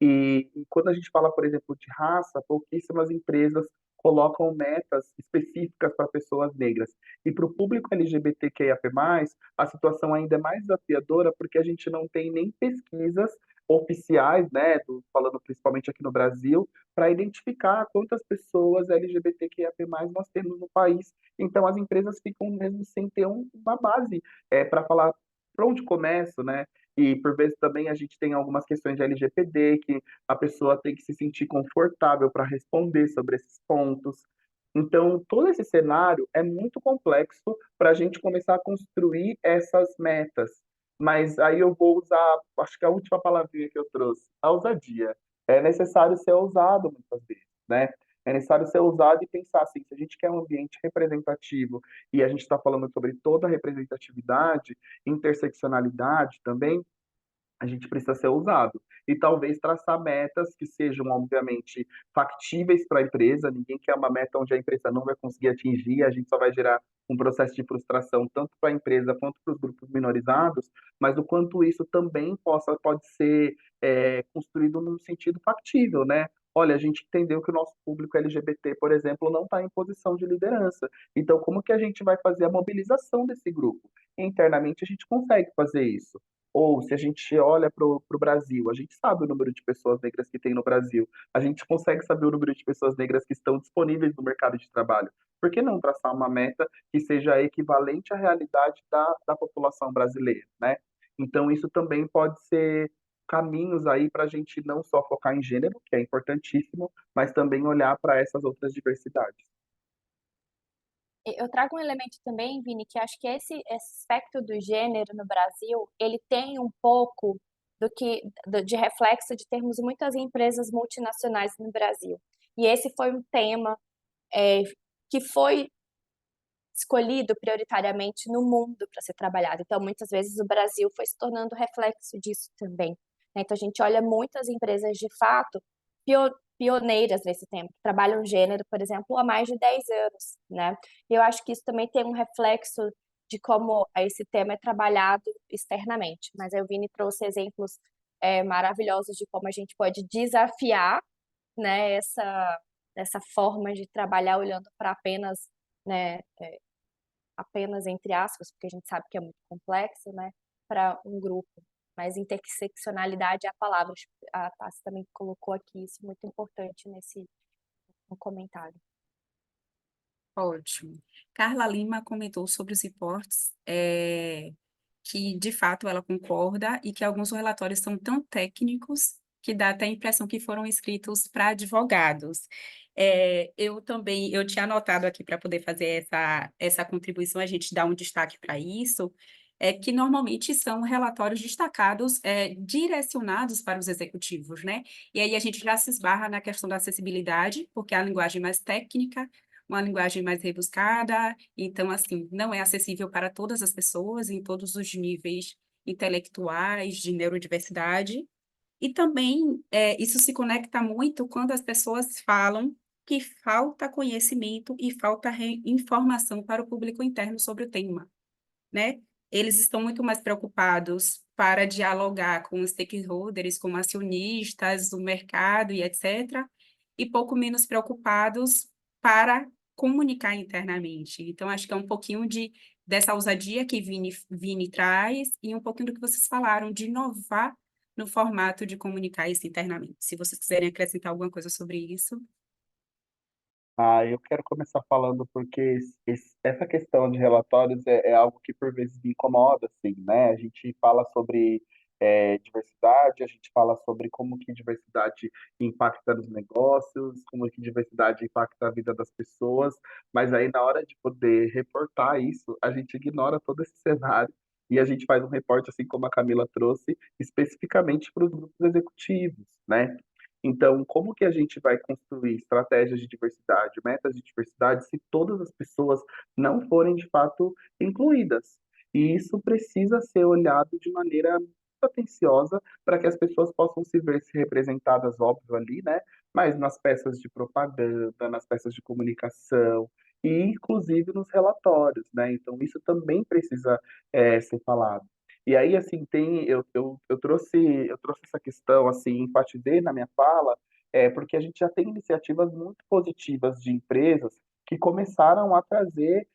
E quando a gente fala, por exemplo, de raça, pouquíssimas empresas colocam metas específicas para pessoas negras. E para o público LGBTQIAP+, a situação ainda é mais desafiadora porque a gente não tem nem pesquisas oficiais, né, falando principalmente aqui no Brasil, para identificar quantas pessoas LGBTQIAP+, nós temos no país. Então as empresas ficam mesmo sem ter uma base para falar por onde começo, né? E por vezes também a gente tem algumas questões de LGPD que a pessoa tem que se sentir confortável para responder sobre esses pontos. Então, todo esse cenário é muito complexo para a gente começar a construir essas metas. Mas aí eu vou usar, acho que a última palavrinha que eu trouxe, a ousadia. É necessário ser ousado muitas vezes, né? É necessário ser ousado e pensar assim, se a gente quer um ambiente representativo e a gente está falando sobre toda a representatividade, interseccionalidade também, a gente precisa ser ousado e talvez traçar metas que sejam, obviamente, factíveis para a empresa. Ninguém quer uma meta onde a empresa não vai conseguir atingir, a gente só vai gerar um processo de frustração tanto para a empresa quanto para os grupos minorizados, mas o quanto isso também pode ser construído num sentido factível, né? Olha, a gente entendeu que o nosso público LGBT, por exemplo, não está em posição de liderança. Então, como que a gente vai fazer a mobilização desse grupo? Internamente, a gente consegue fazer isso. Ou se a gente olha para o Brasil, a gente sabe o número de pessoas negras que tem no Brasil, a gente consegue saber o número de pessoas negras que estão disponíveis no mercado de trabalho. Por que não traçar uma meta que seja equivalente à realidade da população brasileira, né? Então, isso também pode ser caminhos aí para a gente não só focar em gênero, que é importantíssimo, mas também olhar para essas outras diversidades. Eu trago um elemento também, Vini, que acho que esse aspecto do gênero no Brasil, ele tem um pouco de reflexo de termos muitas empresas multinacionais no Brasil. E esse foi um tema que foi escolhido prioritariamente no mundo para ser trabalhado. Então, muitas vezes o Brasil foi se tornando reflexo disso também, né? Então, a gente olha muitas empresas de fato pioneiras nesse tempo, que trabalham gênero, por exemplo, há mais de 10 anos, né? E eu acho que isso também tem um reflexo de como esse tema é trabalhado externamente. Mas aí o Vini trouxe exemplos maravilhosos de como a gente pode desafiar, né, essa forma de trabalhar olhando para apenas, né, apenas entre aspas, porque a gente sabe que é muito complexo, né, para um grupo. Mas interseccionalidade é a palavra. Acho que a Tassi também colocou aqui isso muito importante no comentário. Ótimo. Carla Lima comentou sobre os reportes, que de fato ela concorda e que alguns relatórios são tão técnicos que dá até a impressão que foram escritos para advogados. Eu também, eu tinha anotado aqui para poder fazer essa contribuição, a gente dá um destaque para isso, que normalmente são relatórios destacados, direcionados para os executivos, né? E aí a gente já se esbarra na questão da acessibilidade, porque é a linguagem mais técnica, uma linguagem mais rebuscada, então, assim, não é acessível para todas as pessoas, em todos os níveis intelectuais, de neurodiversidade, e também isso se conecta muito quando as pessoas falam que falta conhecimento e falta informação para o público interno sobre o tema, né? Eles estão muito mais preocupados para dialogar com os stakeholders, como acionistas, o mercado e etc., e pouco menos preocupados para comunicar internamente. Então, acho que é um pouquinho dessa ousadia que Vini traz e um pouquinho do que vocês falaram, de inovar no formato de comunicar isso internamente. Se vocês quiserem acrescentar alguma coisa sobre isso. Ah, eu quero começar falando porque essa questão de relatórios é algo que por vezes me incomoda, assim, né? A gente fala sobre diversidade, a gente fala sobre como que diversidade impacta nos negócios, como que diversidade impacta a vida das pessoas, mas aí na hora de poder reportar isso, a gente ignora todo esse cenário e a gente faz um reporte, assim como a Camila trouxe, especificamente para os grupos executivos, né? Então, como que a gente vai construir estratégias de diversidade, metas de diversidade, se todas as pessoas não forem de fato incluídas? E isso precisa ser olhado de maneira muito atenciosa para que as pessoas possam se ver se representadas, óbvio, ali, né? Mas nas peças de propaganda, nas peças de comunicação e inclusive nos relatórios, né? Então, isso também precisa ser falado. E aí, assim, eu trouxe essa questão, assim, enfatizei na minha fala, porque a gente já tem iniciativas muito positivas de empresas que começaram a trazer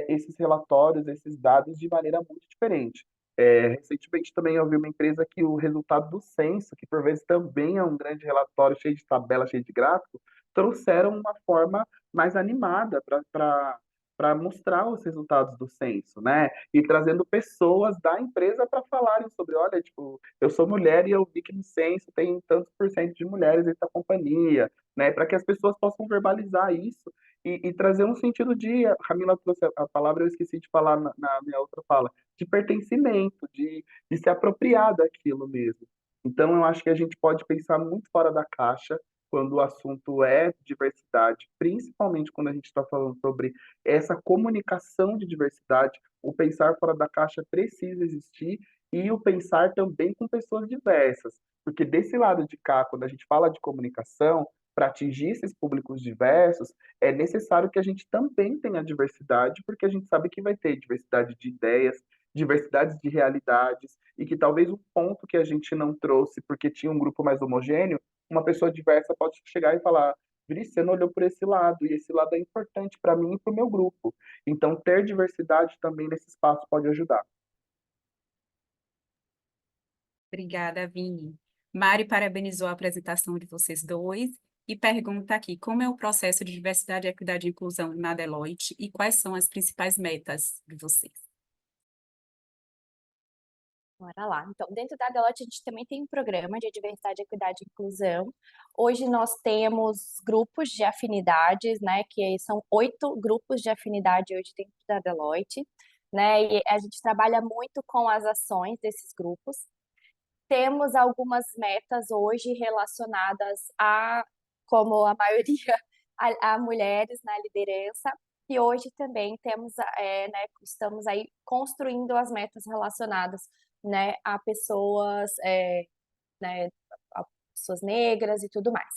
esses relatórios, esses dados de maneira muito diferente. Recentemente também eu vi uma empresa que o resultado do censo, que por vezes também é um grande relatório cheio de tabela, cheio de gráfico, trouxeram uma forma mais animada para mostrar os resultados do censo, né? E trazendo pessoas da empresa para falarem sobre, olha, tipo, eu sou mulher e eu vi que no censo tem tantos por cento de mulheres dentro da companhia, né? Para que as pessoas possam verbalizar isso e trazer um sentido de, a Camila trouxe a palavra, eu esqueci de falar na minha outra fala, de pertencimento, de se apropriar daquilo mesmo. Então, eu acho que a gente pode pensar muito fora da caixa quando o assunto é diversidade, principalmente quando a gente está falando sobre essa comunicação de diversidade, o pensar fora da caixa precisa existir e o pensar também com pessoas diversas, porque desse lado de cá, quando a gente fala de comunicação, para atingir esses públicos diversos, é necessário que a gente também tenha diversidade, porque a gente sabe que vai ter diversidade de ideias, diversidades de realidades, e que talvez um ponto que a gente não trouxe porque tinha um grupo mais homogêneo, uma pessoa diversa pode chegar e falar: Viri, você não olhou por esse lado, e esse lado é importante para mim e para o meu grupo. Então, ter diversidade também nesse espaço pode ajudar. Obrigada, Vini. Mari parabenizou a apresentação de vocês dois e pergunta aqui, como é o processo de diversidade, equidade e inclusão na Deloitte e quais são as principais metas de vocês? Bora lá. Então, dentro da Deloitte, a gente também tem um programa de diversidade, equidade e inclusão. Hoje nós temos grupos de afinidades, né, que são 8 grupos de afinidade hoje dentro da Deloitte, né, e a gente trabalha muito com as ações desses grupos. Temos algumas metas hoje relacionadas a, como a maioria, a mulheres na liderança, e hoje também temos, né, estamos aí construindo as metas relacionadas, né, a pessoas, né, a pessoas negras e tudo mais.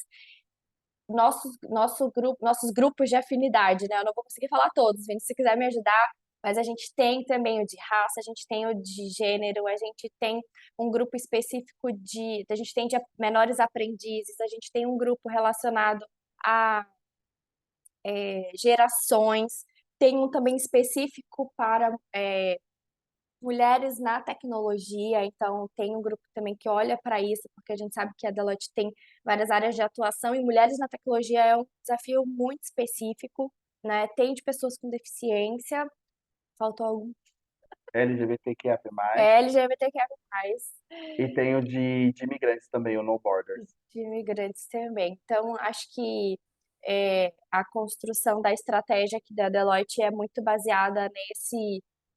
Nossos grupos de afinidade, né? Eu não vou conseguir falar todos, Vini, se quiser me ajudar, mas a gente tem também o de raça, a gente tem o de gênero, a gente tem um grupo específico a gente tem de menores aprendizes, a gente tem um grupo relacionado a gerações, tem um também específico para mulheres na tecnologia, então tem um grupo também que olha para isso, porque a gente sabe que a Deloitte tem várias áreas de atuação e mulheres na tecnologia é um desafio muito específico, né? Tem de pessoas com deficiência, faltou algum, LGBTQIA+, LGBTQIA+, e tem o de imigrantes também, o No Borders. de imigrantes também. Então, acho que a construção da estratégia aqui da Deloitte é muito baseada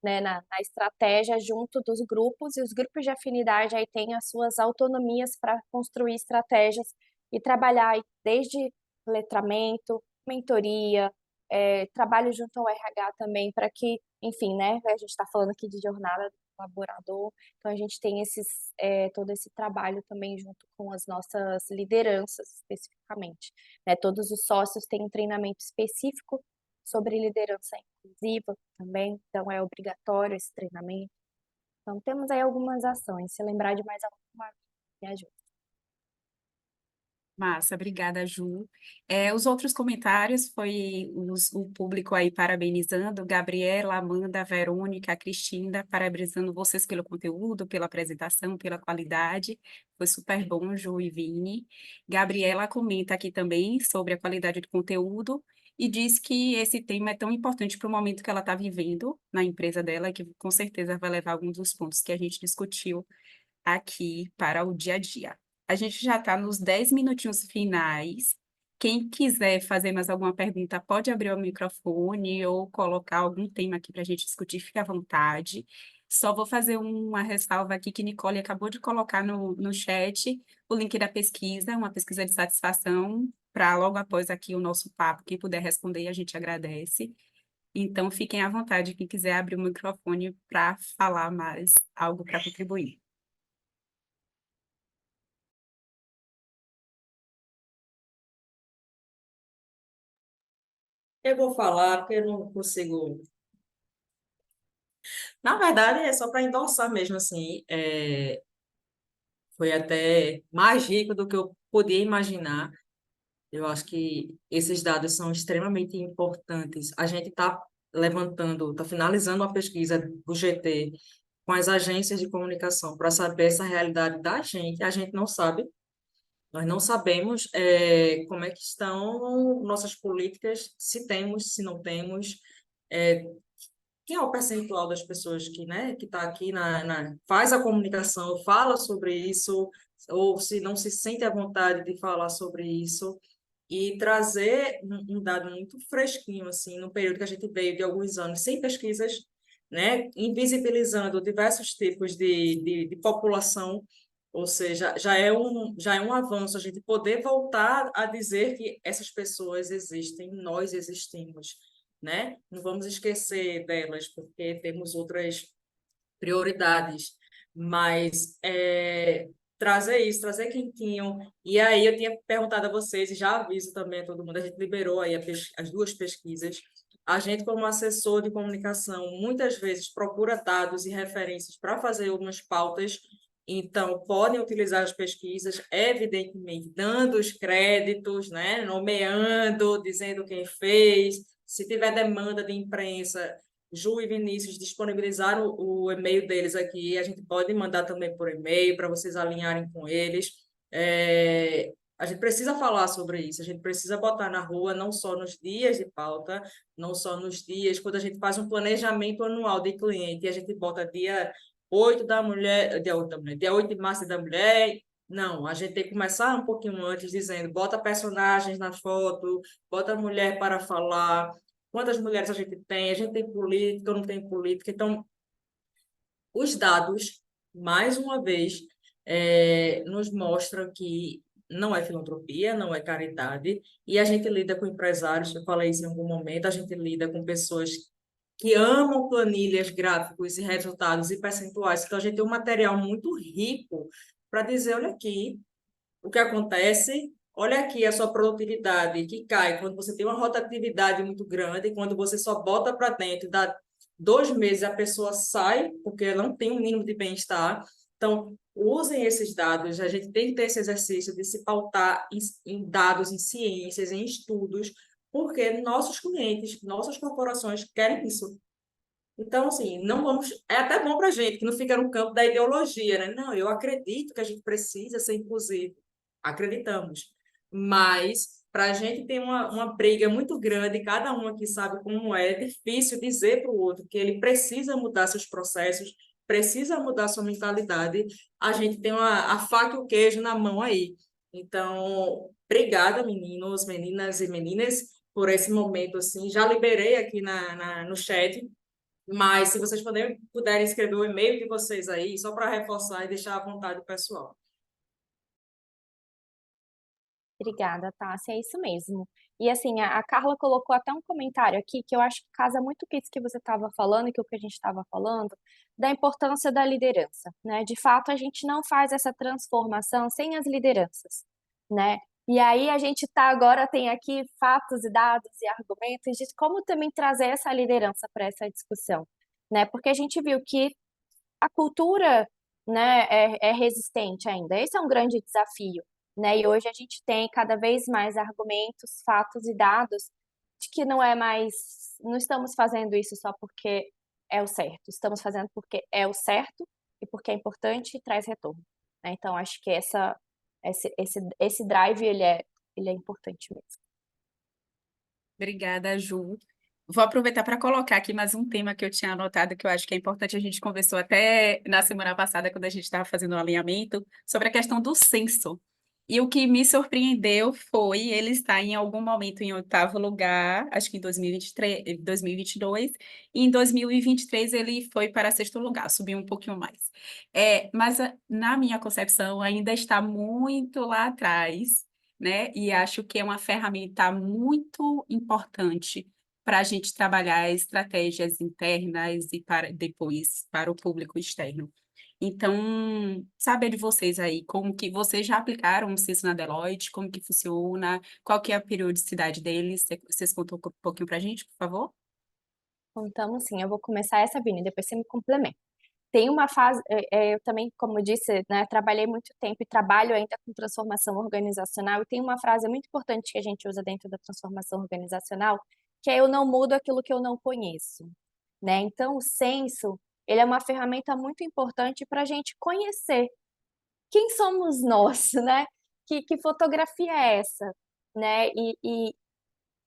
né, na estratégia junto dos grupos, e os grupos de afinidade aí têm as suas autonomias para construir estratégias e trabalhar aí desde letramento, mentoria, trabalho junto ao RH também, para que, enfim, né, a gente está falando aqui de jornada do colaborador, então a gente tem todo esse trabalho também junto com as nossas lideranças especificamente, né? Todos os sócios têm um treinamento específico sobre liderança inclusiva também, então é obrigatório esse treinamento. Então temos aí algumas ações, se lembrar de mais alguma, me ajuda. Massa, obrigada, Ju. Os outros comentários foi o público aí parabenizando, Gabriela, Amanda, Verônica, Cristina, parabenizando vocês pelo conteúdo, pela apresentação, pela qualidade. Foi super bom, Ju e Vini. Gabriela comenta aqui também sobre a qualidade do conteúdo e diz que esse tema é tão importante para o momento que ela está vivendo na empresa dela, que com certeza vai levar alguns dos pontos que a gente discutiu aqui para o dia a dia. A gente já está nos 10 minutinhos finais. Quem quiser fazer mais alguma pergunta, pode abrir o microfone ou colocar algum tema aqui para a gente discutir, fique à vontade. Só vou fazer uma ressalva aqui que Nicole acabou de colocar no chat o link da pesquisa, uma pesquisa de satisfação, para logo após aqui o nosso papo, quem puder responder, a gente agradece. Então, fiquem à vontade, quem quiser abrir o microfone para falar mais algo para contribuir. Eu vou falar porque eu não consigo. Na verdade, é só para endossar mesmo, assim. Foi até mais rico do que eu podia imaginar. Eu acho que esses dados são extremamente importantes. A gente está levantando, está finalizando uma pesquisa do GT com as agências de comunicação para saber essa realidade da gente. A gente não sabe, nós não sabemos como é que estão nossas políticas, se temos, se não temos, quem é o percentual das pessoas que, né, que está aqui faz a comunicação, fala sobre isso, ou se não se sente à vontade de falar sobre isso, e trazer um dado muito fresquinho, assim, no período que a gente veio de alguns anos, sem pesquisas, né, invisibilizando diversos tipos de população, ou seja, já é um avanço a gente poder voltar a dizer que essas pessoas existem, nós existimos, né? Não vamos esquecer delas, porque temos outras prioridades, mas trazer isso, trazer quentinho. E aí eu tinha perguntado a vocês, e já aviso também a todo mundo, a gente liberou aí as duas pesquisas. A gente, como assessor de comunicação, muitas vezes procura dados e referências para fazer algumas pautas, então podem utilizar as pesquisas, evidentemente, dando os créditos, né, nomeando, dizendo quem fez, se tiver demanda de imprensa, Ju e Vinícius disponibilizaram o e-mail deles aqui, a gente pode mandar também por e-mail para vocês alinharem com eles. A gente precisa falar sobre isso, a gente precisa botar na rua, não só nos dias de pauta, não só nos dias, quando a gente faz um planejamento anual de cliente, a gente bota dia 8 da mulher, dia 8 de março da mulher, não, a gente tem que começar um pouquinho antes, dizendo, bota personagens na foto, bota mulher para falar, quantas mulheres a gente tem política ou não tem política. Então, os dados, mais uma vez, nos mostram que não é filantropia, não é caridade, e a gente lida com empresários, eu falei isso em algum momento, a gente lida com pessoas que amam planilhas, gráficos e resultados e percentuais, então a gente tem um material muito rico para dizer, olha aqui, o que acontece, olha aqui a sua produtividade que cai quando você tem uma rotatividade muito grande, quando você só bota para dentro, dá 2 meses a pessoa sai, porque ela não tem um mínimo de bem-estar. Então, usem esses dados, a gente tem que ter esse exercício de se pautar em dados, em ciências, em estudos, porque nossos clientes, nossas corporações querem isso. Então, assim, não vamos. É até bom para a gente, que não fica no campo da ideologia, né? Não, eu acredito que a gente precisa ser inclusivo. Acreditamos. Mas, para a gente tem uma briga muito grande, cada um aqui sabe como é difícil dizer para o outro que ele precisa mudar seus processos, precisa mudar sua mentalidade. A gente tem a faca e o queijo na mão aí. Então, obrigada, meninos, meninas e meninas, por esse momento, assim. Já liberei aqui no chat. Mas se vocês puderem escrever o e-mail de vocês aí, só para reforçar e deixar à vontade o pessoal. Obrigada, Tássia, é isso mesmo. E assim, a Carla colocou até um comentário aqui que eu acho que casa muito com isso que você estava falando e com o que a gente estava falando, da importância da liderança, né? De fato, a gente não faz essa transformação sem as lideranças, né? E aí a gente tá agora tem aqui fatos e dados e argumentos de como também trazer essa liderança para essa discussão, né? Porque a gente viu que a cultura, né, é resistente ainda. Esse é um grande desafio, né? E hoje a gente tem cada vez mais argumentos, fatos e dados de que não é mais, não estamos fazendo isso só porque é o certo, estamos fazendo porque é o certo e porque é importante e traz retorno, né? Então acho que esse drive ele é importante mesmo. Obrigada, Ju. Vou aproveitar para colocar aqui mais um tema que eu tinha anotado, que eu acho que é importante. A gente conversou até na semana passada, quando a gente estava fazendo o alinhamento, sobre a questão do censo. E o que me surpreendeu foi ele estar em algum momento em oitavo lugar, acho que em 2023, 2022, e em 2023 ele foi para sexto lugar, subiu um pouquinho mais. Mas na minha concepção ainda está muito lá atrás, né? E acho que é uma ferramenta muito importante para a gente trabalhar estratégias internas e para depois para o público externo. Então, saber de vocês aí, como que vocês já aplicaram o censo na Deloitte, como que funciona, qual que é a periodicidade deles, vocês contam um pouquinho para a gente, por favor? Então, assim, eu vou começar essa, Vini, depois você me complementa. Tem uma fase, eu também, como eu disse, né, trabalhei muito tempo e trabalho ainda com transformação organizacional, e tem uma frase muito importante que a gente usa dentro da transformação organizacional, que é eu não mudo aquilo que eu não conheço, né? Então, o censo, ele é uma ferramenta muito importante para a gente conhecer quem somos nós, né? Que fotografia é essa, né?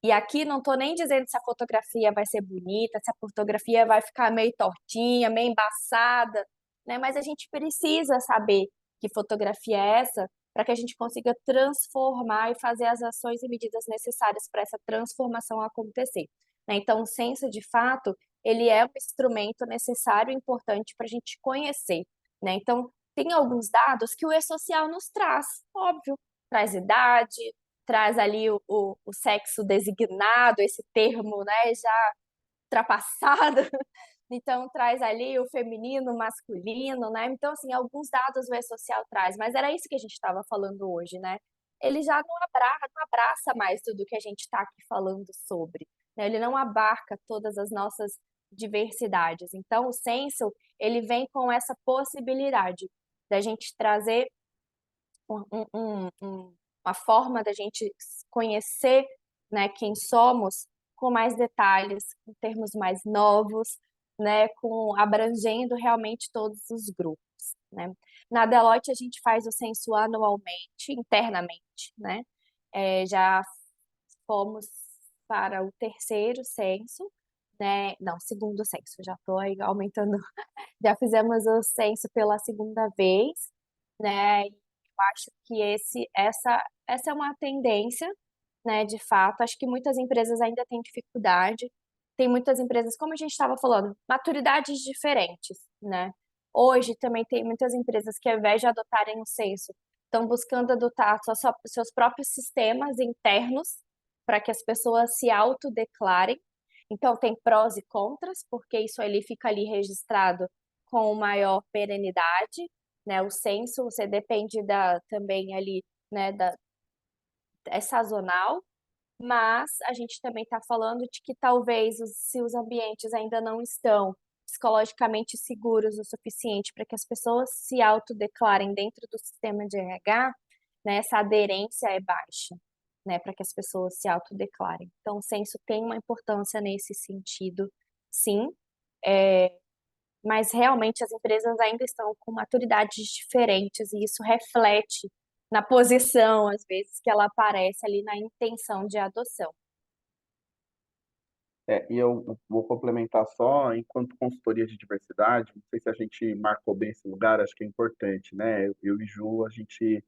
E aqui não estou nem dizendo se a fotografia vai ser bonita, se a fotografia vai ficar meio tortinha, meio embaçada, né? Mas a gente precisa saber que fotografia é essa para que a gente consiga transformar e fazer as ações e medidas necessárias para essa transformação acontecer, né? Então, o censo, de fato, ele é um instrumento necessário e importante para a gente conhecer, né? Então, tem alguns dados que o e-social nos traz, óbvio, traz idade, traz ali o sexo designado, esse termo, né, já ultrapassado. Então, traz ali o feminino, o masculino, né? Então, assim, alguns dados o E-Social traz, mas era isso que a gente estava falando hoje, né? Ele já não abraça mais tudo que a gente está aqui falando sobre, né? Ele não abarca todas as nossas diversidades. Então, o censo, ele vem com essa possibilidade da gente trazer um, uma forma da gente conhecer, né, quem somos com mais detalhes, com termos mais novos, né, com abrangendo realmente todos os grupos, né. Na Deloitte a gente faz o censo anualmente, internamente, né, já fomos para o terceiro censo, né, não, segundo censo, já estou aí aumentando, já fizemos o censo pela segunda vez, né, eu acho que essa é uma tendência, né, de fato. Acho que muitas empresas ainda têm dificuldade. Tem muitas empresas, como a gente estava falando, maturidades diferentes, né? Hoje também tem muitas empresas que, ao invés de adotarem o censo, estão buscando adotar seus próprios sistemas internos para que as pessoas se autodeclarem. Então, tem prós e contras, porque isso ali fica ali registrado com maior perenidade, né? O censo, você depende também ali, né, é sazonal, mas a gente também está falando de que talvez se os ambientes ainda não estão psicologicamente seguros o suficiente para que as pessoas se autodeclarem dentro do sistema de RH, né, essa aderência é baixa, né, para que as pessoas se autodeclarem. Então, o censo tem uma importância nesse sentido, sim, mas realmente as empresas ainda estão com maturidades diferentes e isso reflete na posição, às vezes, que ela aparece ali na intenção de adoção. E eu vou complementar só, enquanto consultoria de diversidade, não sei se a gente marcou bem esse lugar, acho que é importante, né? Eu e Ju, a gente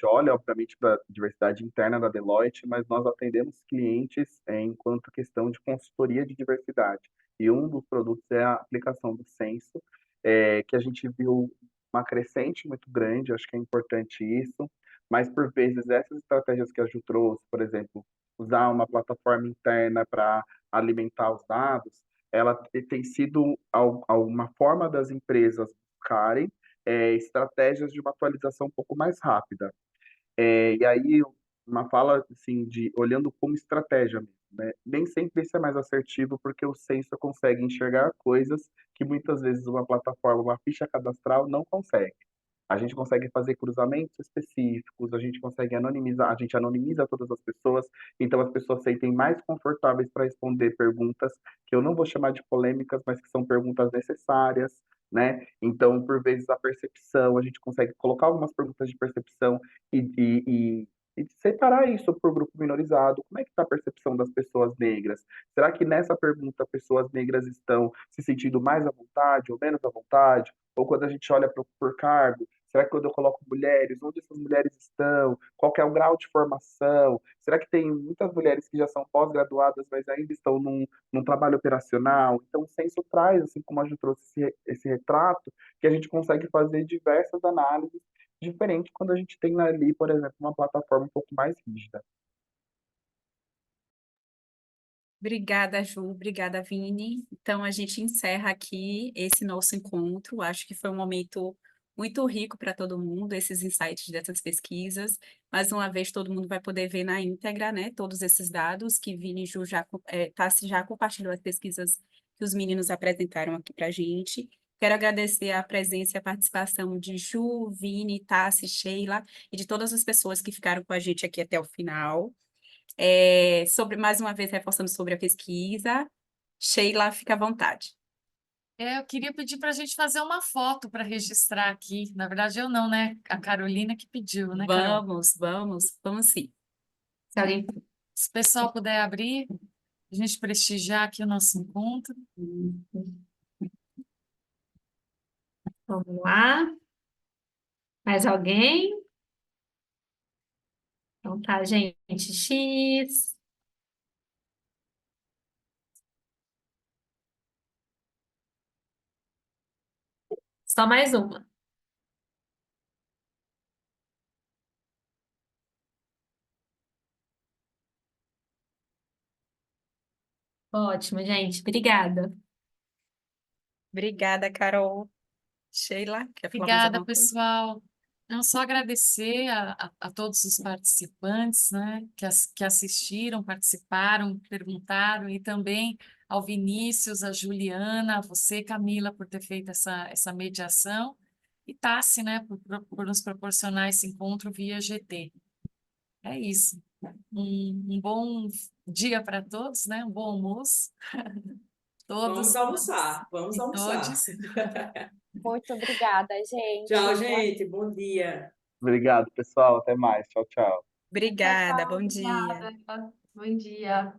olha, obviamente, para a diversidade interna da Deloitte, mas nós atendemos clientes enquanto questão de consultoria de diversidade. E um dos produtos é a aplicação do censo, que a gente viu uma crescente muito grande, acho que é importante isso, mas por vezes essas estratégias que a Ju trouxe, por exemplo, usar uma plataforma interna para alimentar os dados, ela tem sido uma forma das empresas buscarem estratégias de uma atualização um pouco mais rápida. E aí, uma fala assim, de olhando como estratégia mesmo, né? Nem sempre isso é mais assertivo, porque o censo consegue enxergar coisas que muitas vezes uma plataforma, uma ficha cadastral não consegue. A gente consegue fazer cruzamentos específicos, a gente consegue anonimizar, a gente anonimiza todas as pessoas, então as pessoas se sentem mais confortáveis para responder perguntas que eu não vou chamar de polêmicas, mas que são perguntas necessárias, né? Então, por vezes, a percepção, a gente consegue colocar algumas perguntas de percepção e, e, e, e separar isso por grupo minorizado. Como é que está a percepção das pessoas negras? Será que nessa pergunta pessoas negras estão se sentindo mais à vontade ou menos à vontade? Ou quando a gente olha por cargo, será que quando eu coloco mulheres, onde essas mulheres estão? Qual que é o grau de formação? Será que tem muitas mulheres que já são pós-graduadas, mas ainda estão num trabalho operacional? Então, o censo traz, assim como a gente trouxe esse retrato, que a gente consegue fazer diversas análises diferentes quando a gente tem ali, por exemplo, uma plataforma um pouco mais rígida. Obrigada, Ju. Obrigada, Vini. Então, a gente encerra aqui esse nosso encontro. Acho que foi um momento muito rico para todo mundo, esses insights dessas pesquisas. Mais uma vez, todo mundo vai poder ver na íntegra, né, todos esses dados que Vini e Ju Tassi já compartilhou as pesquisas que os meninos apresentaram aqui para a gente. Quero agradecer a presença e a participação de Ju, Vini, Tassi, Sheila e de todas as pessoas que ficaram com a gente aqui até o final. Mais uma vez, reforçando sobre a pesquisa. Sheila, fica à vontade. Eu queria pedir para a gente fazer uma foto para registrar aqui. Na verdade, eu não, né? A Carolina que pediu, né, Carol? Vamos sim. Se alguém, se o pessoal puder abrir, a gente prestigiar aqui o nosso encontro. Vamos lá. Mais alguém? Então tá, gente. X. Só mais uma. Ótimo, gente. Obrigada. Obrigada, Carol. Sheila, quer falar mais Obrigada, alguma coisa? pessoal. Não só agradecer a todos os participantes, né, que assistiram, participaram, perguntaram, e também ao Vinícius, a Juliana, a você, Camila, por ter feito essa mediação, e Tassi, né, por nos proporcionar esse encontro via GT. É isso. Um bom dia para todos, né? Um bom almoço. Vamos Todos almoçar, vamos e almoçar. todes. Muito obrigada, gente. Tchau, Boa gente. Bom dia. Obrigado, pessoal. Até mais. Tchau, tchau. Obrigada, Tchau, bom dia. obrigada. Bom dia.